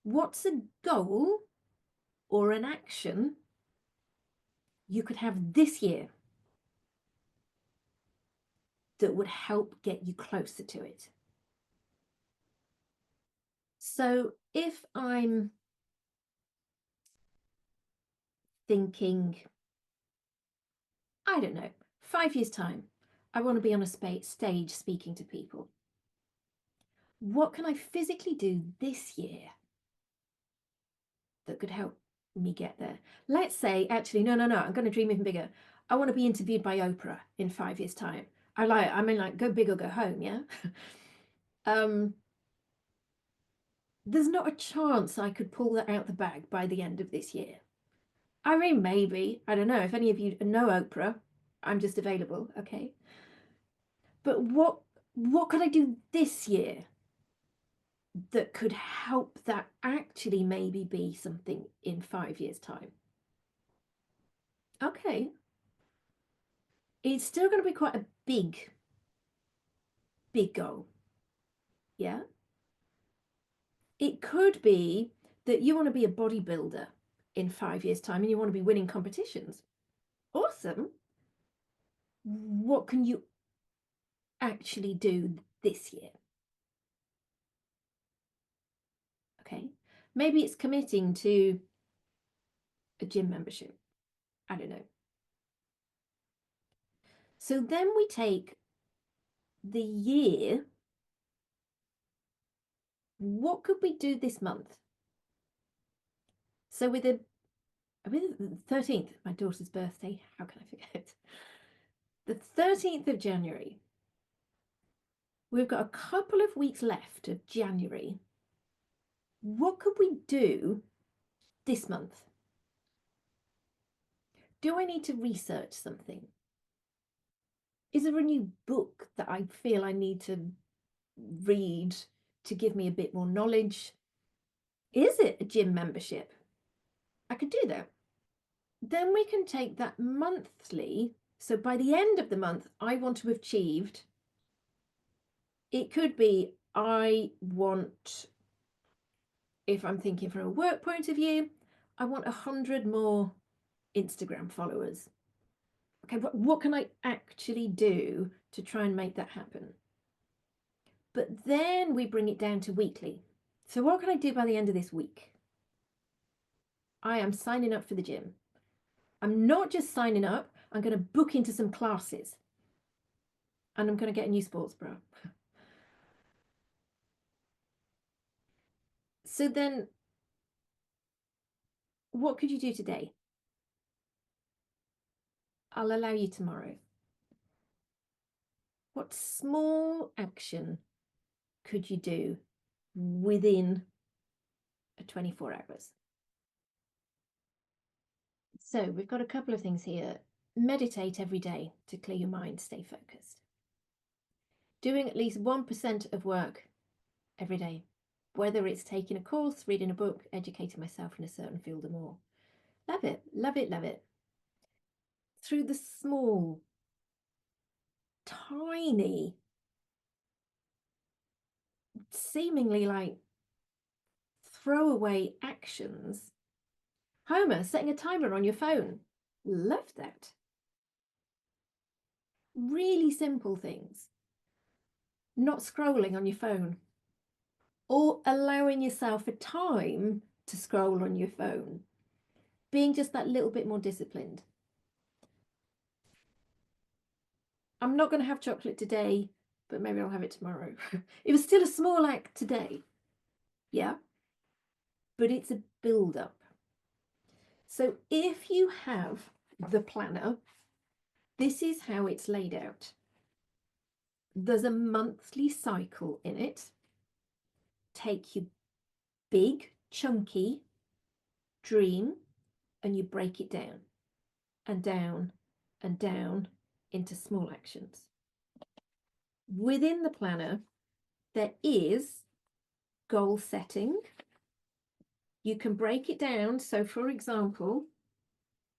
What's a goal or an action you could have this year that would help get you closer to it? So if I'm thinking, I don't know, 5 years' time, I want to be on a stage speaking to people. What can I physically do this year that could help me get there? Let's say, actually, no, I'm going to dream even bigger. I want to be interviewed by Oprah in 5 years' time. I mean, like, go big or go home, yeah? There's not a chance I could pull that out the bag by the end of this year. I mean, maybe. I don't know. If any of you know Oprah, I'm just available, okay? But what could I do this year that could help that actually maybe be something in 5 years' time? Okay. It's still going to be quite a big goal. Yeah. It could be that you want to be a bodybuilder in 5 years' time and you want to be winning competitions. Awesome. What can you actually do this year? Okay. Maybe it's committing to a gym membership. I don't know. So then we take the year. What could we do this month? So with the 13th, my daughter's birthday, how can I forget? The 13th of January, we've got a couple of weeks left of January. What could we do this month? Do I need to research something? Is there a new book that I feel I need to read to give me a bit more knowledge? Is it a gym membership? I could do that. Then we can take that monthly. So by the end of the month, I want to have achieved. It could be I want, if I'm thinking from a work point of view, I want 100 more Instagram followers. Okay, what can I actually do to try and make that happen? But then we bring it down to weekly. So what can I do by the end of this week? I am signing up for the gym. I'm not just signing up, I'm going to book into some classes. And I'm going to get a new sports bra. So then, what could you do today? I'll allow you tomorrow. What small action could you do within 24 hours? So we've got a couple of things here. Meditate every day to clear your mind, stay focused. Doing at least 1% of work every day, whether it's taking a course, reading a book, educating myself in a certain field or more. Love it, love it, love it. Through the small, tiny, seemingly like throwaway actions. Homer, setting a timer on your phone. Love that. Really simple things. Not scrolling on your phone or allowing yourself a time to scroll on your phone. Being just that little bit more disciplined. I'm not going to have chocolate today, but maybe I'll have it tomorrow. It was still a small act today. Yeah. But it's a build up. So if you have the planner, this is how it's laid out. There's a monthly cycle in it. Take your big, chunky dream and you break it down and down and down into small actions. Within the planner, there is goal setting. You can break it down. So, for example,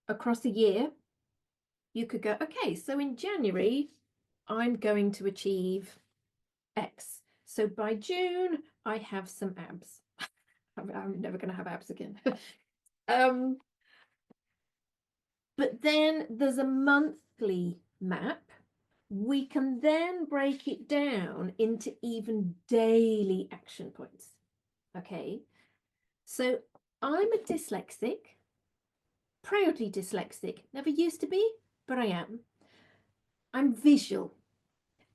across a year, you could go, okay, so in January, I'm going to achieve X. So by June, I have some abs. I'm never going to have abs again. But then there's a monthly map. We can then break it down into even daily action points. Okay, so I'm a dyslexic, proudly dyslexic, never used to be, but I am. I'm visual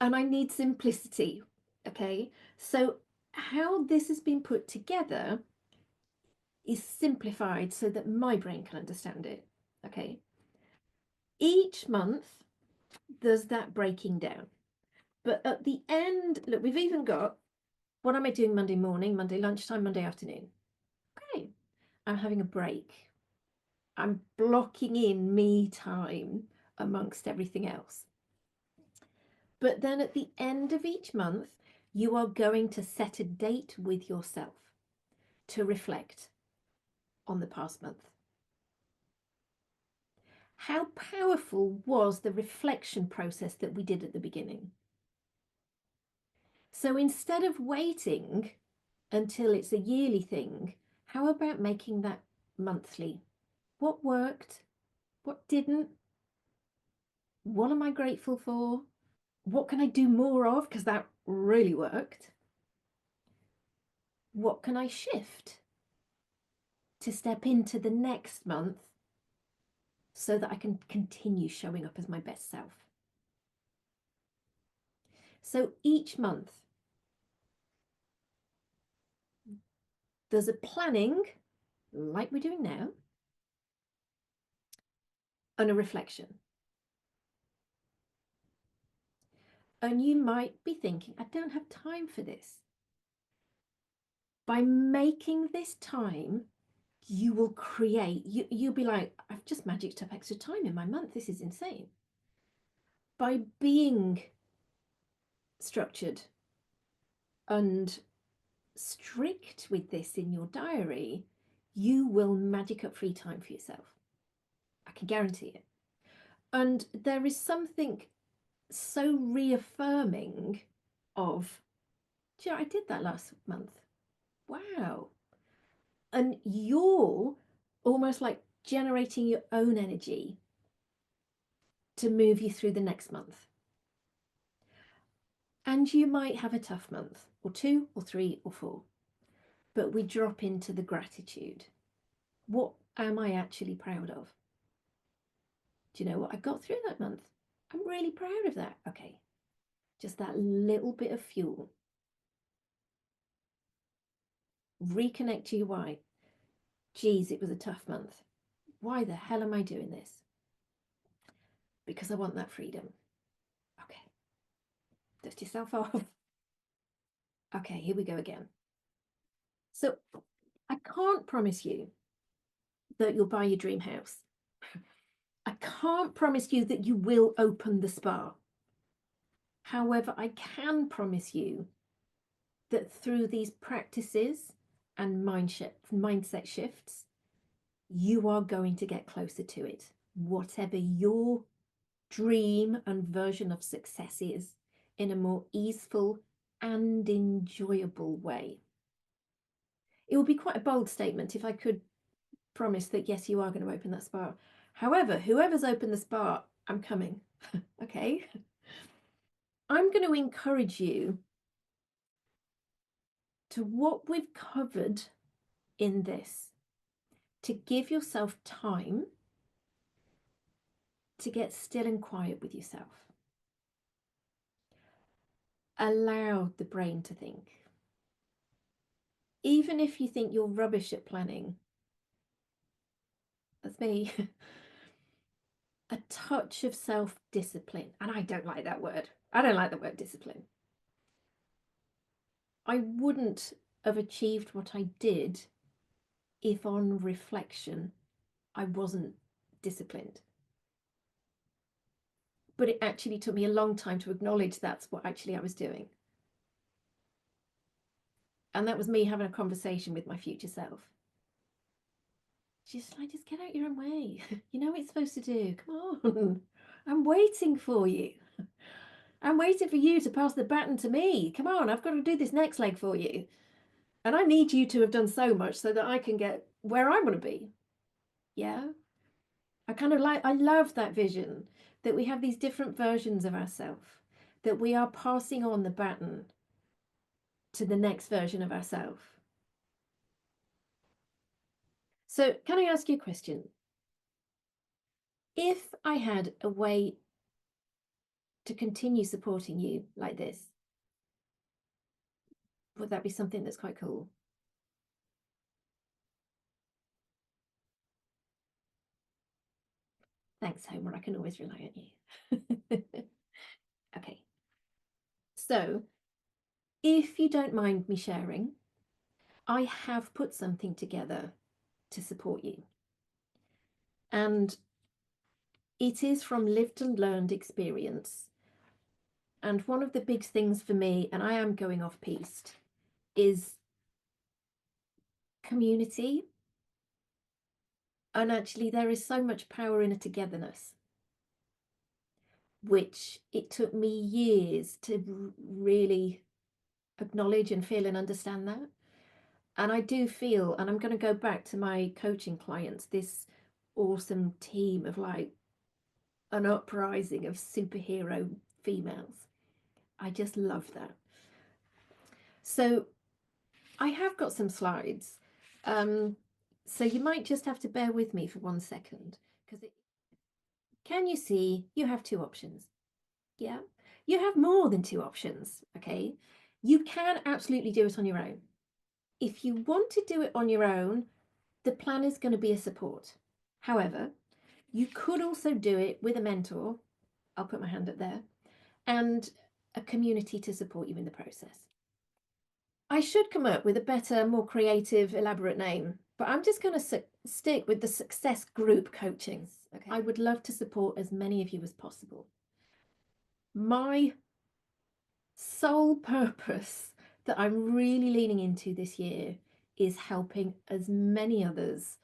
and I need simplicity. Okay, so how this has been put together is simplified so that my brain can understand it. Okay, each month there's that breaking down. But at the end, look, we've even got, what am I doing Monday morning, Monday lunchtime, Monday afternoon? Okay, I'm having a break. I'm blocking in me time amongst everything else. But then at the end of each month, you are going to set a date with yourself to reflect on the past month. How powerful was the reflection process that we did at the beginning? So instead of waiting until it's a yearly thing, how about making that monthly? What worked? What didn't? What am I grateful for? What can I do more of? Because that really worked. What can I shift to step into the next month so that I can continue showing up as my best self? So each month, there's a planning, like we're doing now, and a reflection. And you might be thinking, I don't have time for this. By making this time, you will create, you'll be like, I've just magicked up extra time in my month. This is insane. By being structured and strict with this in your diary, you will magic up free time for yourself. I can guarantee it. And there is something so reaffirming of, do you know, I did that last month. Wow. And you're almost like generating your own energy to move you through the next month. And you might have a tough month, or 2 or 3 or 4, but we drop into the gratitude. What am I actually proud of? Do you know what I got through that month? I'm really proud of that. Okay, just that little bit of fuel. Reconnect to your why. Geez, it was a tough month. Why the hell am I doing this? Because I want that freedom. Okay. Dust yourself off. Okay, here we go again. So I can't promise you that you'll buy your dream house. I can't promise you that you will open the spa. However, I can promise you that through these practices and mindset shifts, you are going to get closer to it. Whatever your dream and version of success is, in a more easeful and enjoyable way. It would be quite a bold statement if I could promise that, yes, you are going to open that spa. However, whoever's opened the spa, I'm coming. Okay. I'm going to encourage you to what we've covered in this, to give yourself time to get still and quiet with yourself. Allow the brain to think. Even if you think you're rubbish at planning, that's me, a touch of self-discipline. And I don't like that word. I don't like the word discipline. I wouldn't have achieved what I did if on reflection I wasn't disciplined. But it actually took me a long time to acknowledge that's what actually I was doing. And that was me having a conversation with my future self. Just get out your own way. You know what it's supposed to do. Come on. I'm waiting for you. I'm waiting for you to pass the baton to me. Come on, I've got to do this next leg for you. And I need you to have done so much so that I can get where I want to be. Yeah. I love that vision that we have these different versions of ourselves, that we are passing on the baton to the next version of ourselves. So can I ask you a question? If I had a way to continue supporting you like this, would that be something that's quite cool? Thanks, Homer. I can always rely on you. Okay. So if you don't mind me sharing, I have put something together to support you. And it is from lived and learned experience. And one of the big things for me, and I am going off piste, is community. And actually, there is so much power in a togetherness, which it took me years to really acknowledge and feel and understand that. And I do feel, and I'm going to go back to my coaching clients, this awesome team of an uprising of superhero females. I just love that. So I have got some slides. So you might just have to bear with me for 1 second, because can you see you have two options? Yeah, you have more than two options. Okay, you can absolutely do it on your own. If you want to do it on your own, the plan is going to be a support. However, you could also do it with a mentor. I'll put my hand up there, and a community to support you in the process. I should come up with a better, more creative, elaborate name, but I'm just going to stick with the success group coaching. Okay. I would love to support as many of you as possible. My sole purpose that I'm really leaning into this year is helping as many others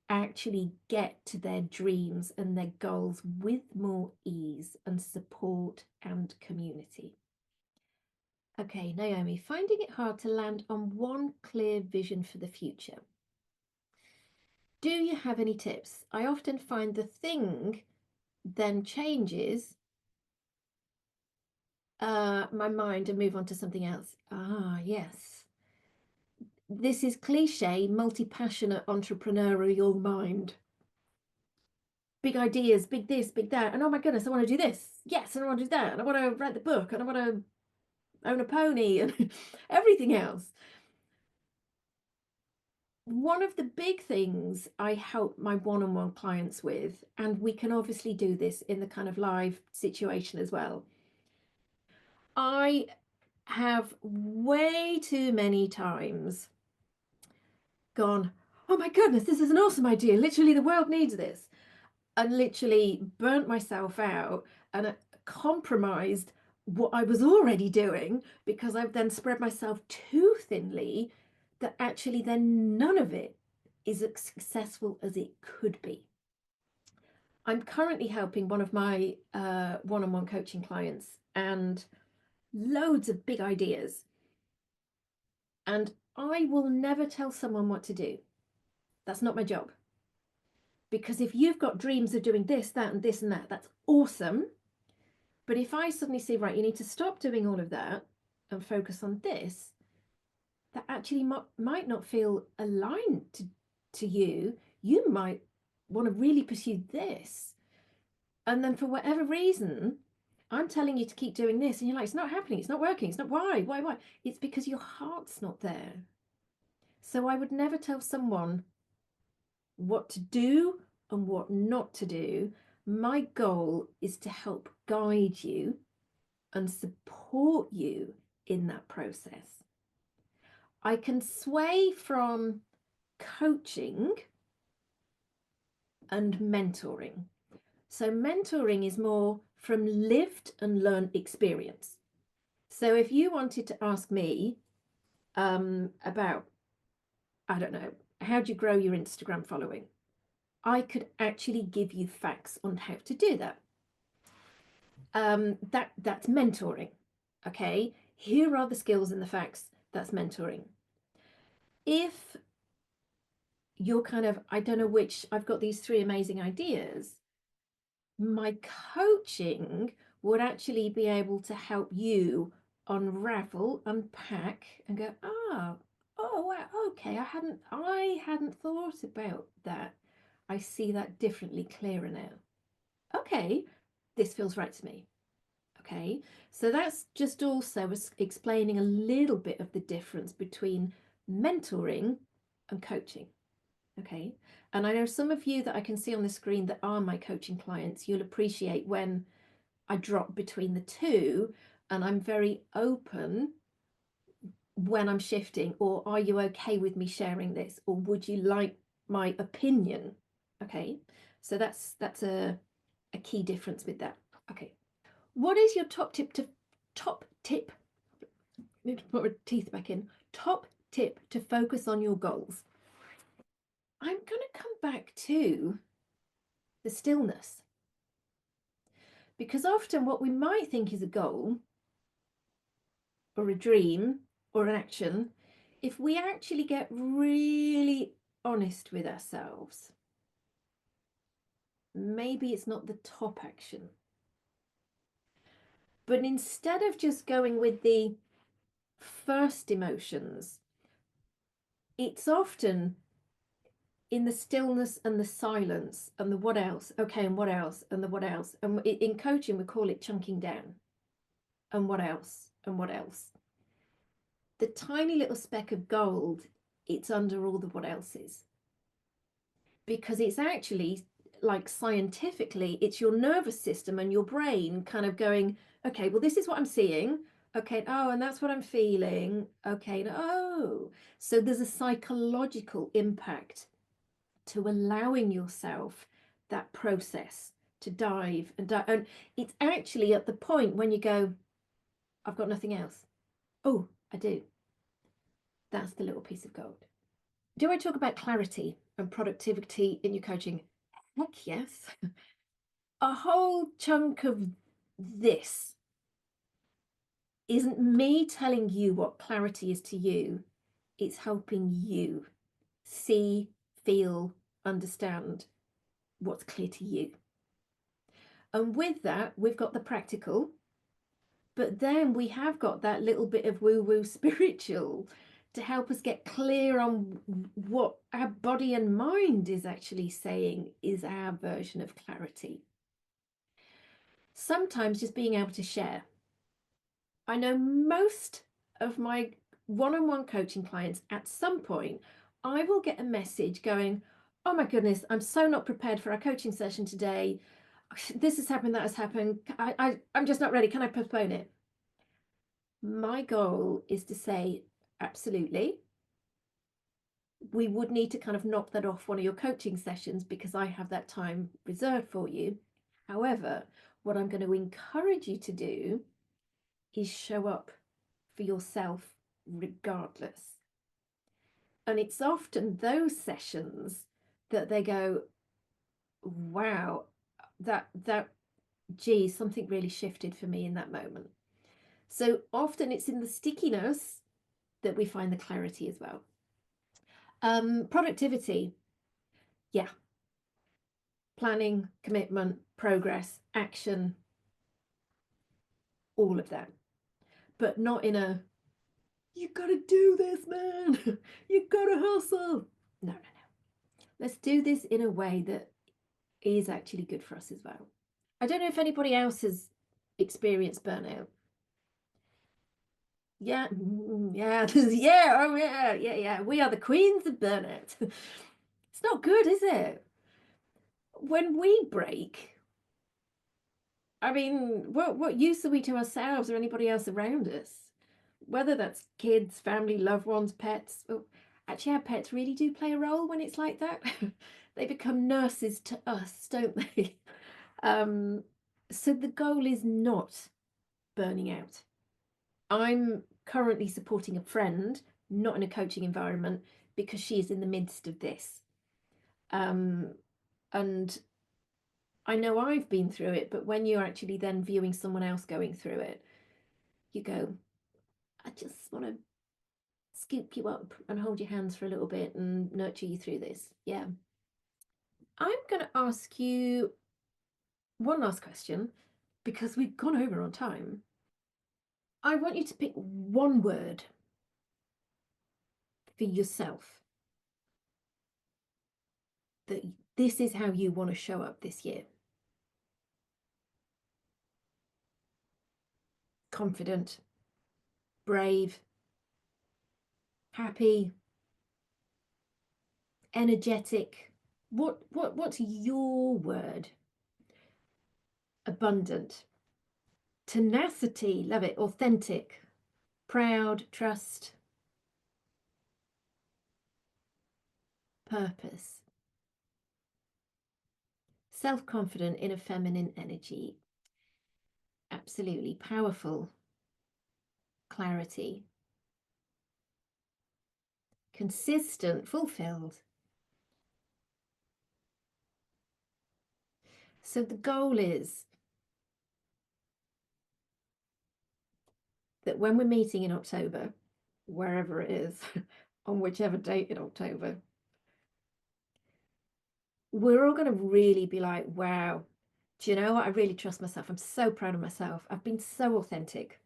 actually get to their dreams and their goals with more ease and support and community. Okay, Naomi, finding it hard to land on one clear vision for the future. Do you have any tips? I often find the thing then changes my mind and move on to something else. Ah, yes. This is cliche, multi-passionate entrepreneurial mind. Big ideas, big this, big that. And oh my goodness, I want to do this. Yes, and I want to do that. And I want to write the book. And I want to own a pony and everything else. One of the big things I help my one-on-one clients with, and we can obviously do this in the kind of live situation as well, I have way too many times gone, oh my goodness, this is an awesome idea. Literally, the world needs this. And literally burnt myself out and compromised what I was already doing because I've then spread myself too thinly that actually then none of it is as successful as it could be. I'm currently helping one of my one-on-one coaching clients and loads of big ideas. And I will never tell someone what to do. That's not my job. Because if you've got dreams of doing this, that, and this and that, that's awesome. But if I suddenly say, right, you need to stop doing all of that and focus on this, that actually might not feel aligned to you. You might want to really pursue this. And then for whatever reason, I'm telling you to keep doing this. And you're like, it's not happening. It's not working. It's not, why? It's because your heart's not there. So I would never tell someone what to do and what not to do. My goal is to help guide you and support you in that process. I can sway from coaching and mentoring. So mentoring is more from lived and learned experience. So if you wanted to ask me about, I don't know, how do you grow your Instagram following? I could actually give you facts on how to do that. That's mentoring. Okay, here are the skills and the facts. That's mentoring. If you're kind of, I don't know which, I've got these 3 amazing ideas, my coaching would actually be able to help you unravel, unpack, and go, oh wow, okay, I hadn't thought about that. I see that differently, clearer now. Okay, this feels right to me. Okay, so that's just also explaining a little bit of the difference between mentoring and coaching. Okay, and I know some of you that I can see on the screen that are my coaching clients, you'll appreciate when I drop between the two, and I'm very open when I'm shifting, or are you okay with me sharing this, or would you like my opinion? Okay, so that's a key difference with that. Okay, what is your top tip? Need to put my teeth back in. Top tip to focus on your goals. I'm going to come back to the stillness, because often what we might think is a goal or a dream or an action, if we actually get really honest with ourselves, maybe it's not the top action. But instead of just going with the first emotions, it's often in the stillness and the silence and the what else, okay, and what else, and the what else. And in coaching, we call it chunking down. And what else, and what else. The tiny little speck of gold, it's under all the what else's. Because it's actually, like, scientifically, it's your nervous system and your brain kind of going, okay, well, this is what I'm seeing. Okay, oh, and that's what I'm feeling. Okay, oh. So there's a psychological impact to allowing yourself that process to dive and dive. And it's actually at the point when you go, I've got nothing else. Oh, I do. That's the little piece of gold. Do I talk about clarity and productivity in your coaching? Heck yes. A whole chunk of this isn't me telling you what clarity is to you. It's helping you see, feel, understand what's clear to you. And with that, we've got the practical, but then we have got that little bit of woo-woo spiritual to help us get clear on what our body and mind is actually saying is our version of clarity. Sometimes just being able to share. I know most of my one-on-one coaching clients, at some point, I will get a message going, oh my goodness, I'm so not prepared for our coaching session today. This has happened, that has happened. I'm just not ready. Can I postpone it? My goal is to say, absolutely. We would need to kind of knock that off one of your coaching sessions because I have that time reserved for you. However, what I'm going to encourage you to do is show up for yourself regardless. And it's often those sessions that they go, wow, gee, something really shifted for me in that moment. So often it's in the stickiness that we find the clarity as well. Productivity, yeah. Planning, commitment, progress, action, all of that. But not in a, you gotta do this, man. You gotta hustle. No, no, no. Let's do this in a way that is actually good for us as well. I don't know if anybody else has experienced burnout. Yeah, yeah, yeah, oh yeah, yeah, yeah. We are the queens of burnout. It's not good, is it? When we break, I mean, what use are we to ourselves or anybody else around us? Whether that's kids, family, loved ones, pets. Well, actually, our pets really do play a role when it's like that. They become nurses to us, don't they? Um, so the goal is not burning out. I'm currently supporting a friend, not in a coaching environment, because she is in the midst of this. And I know I've been through it, but when you're actually then viewing someone else going through it, you go, I just want to scoop you up and hold your hands for a little bit and nurture you through this. Yeah. I'm going to ask you one last question because we've gone over on time. I want you to pick one word for yourself that this is how you want to show up this year. Confident, brave, happy, energetic. What's your word? Abundant, tenacity, love it, authentic, proud, trust, purpose, self-confident in a feminine energy, absolutely powerful, clarity, consistent, fulfilled. So the goal is that when we're meeting in October, wherever it is, on whichever date in October, we're all going to really be like, wow, do you know what? I really trust myself. I'm so proud of myself. I've been so authentic.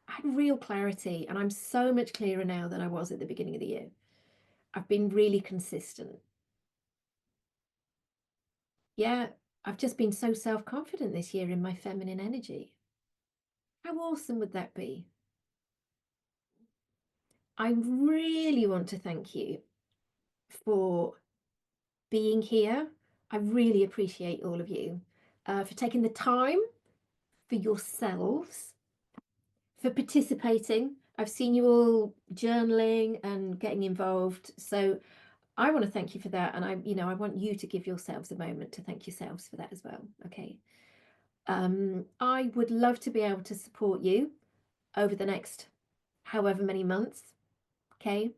I had real clarity, and I'm so much clearer now than I was at the beginning of the year. I've been really consistent. Yeah, I've just been so self-confident this year in my feminine energy. How awesome would that be? I really want to thank you for being here. I really appreciate all of you for taking the time for yourselves, for participating. I've seen you all journaling and getting involved. So I want to thank you for that. And I want you to give yourselves a moment to thank yourselves for that as well. Okay. I would love to be able to support you over the next however many months. Okay.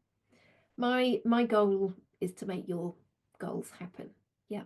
My goal is to make your goals happen. Yeah.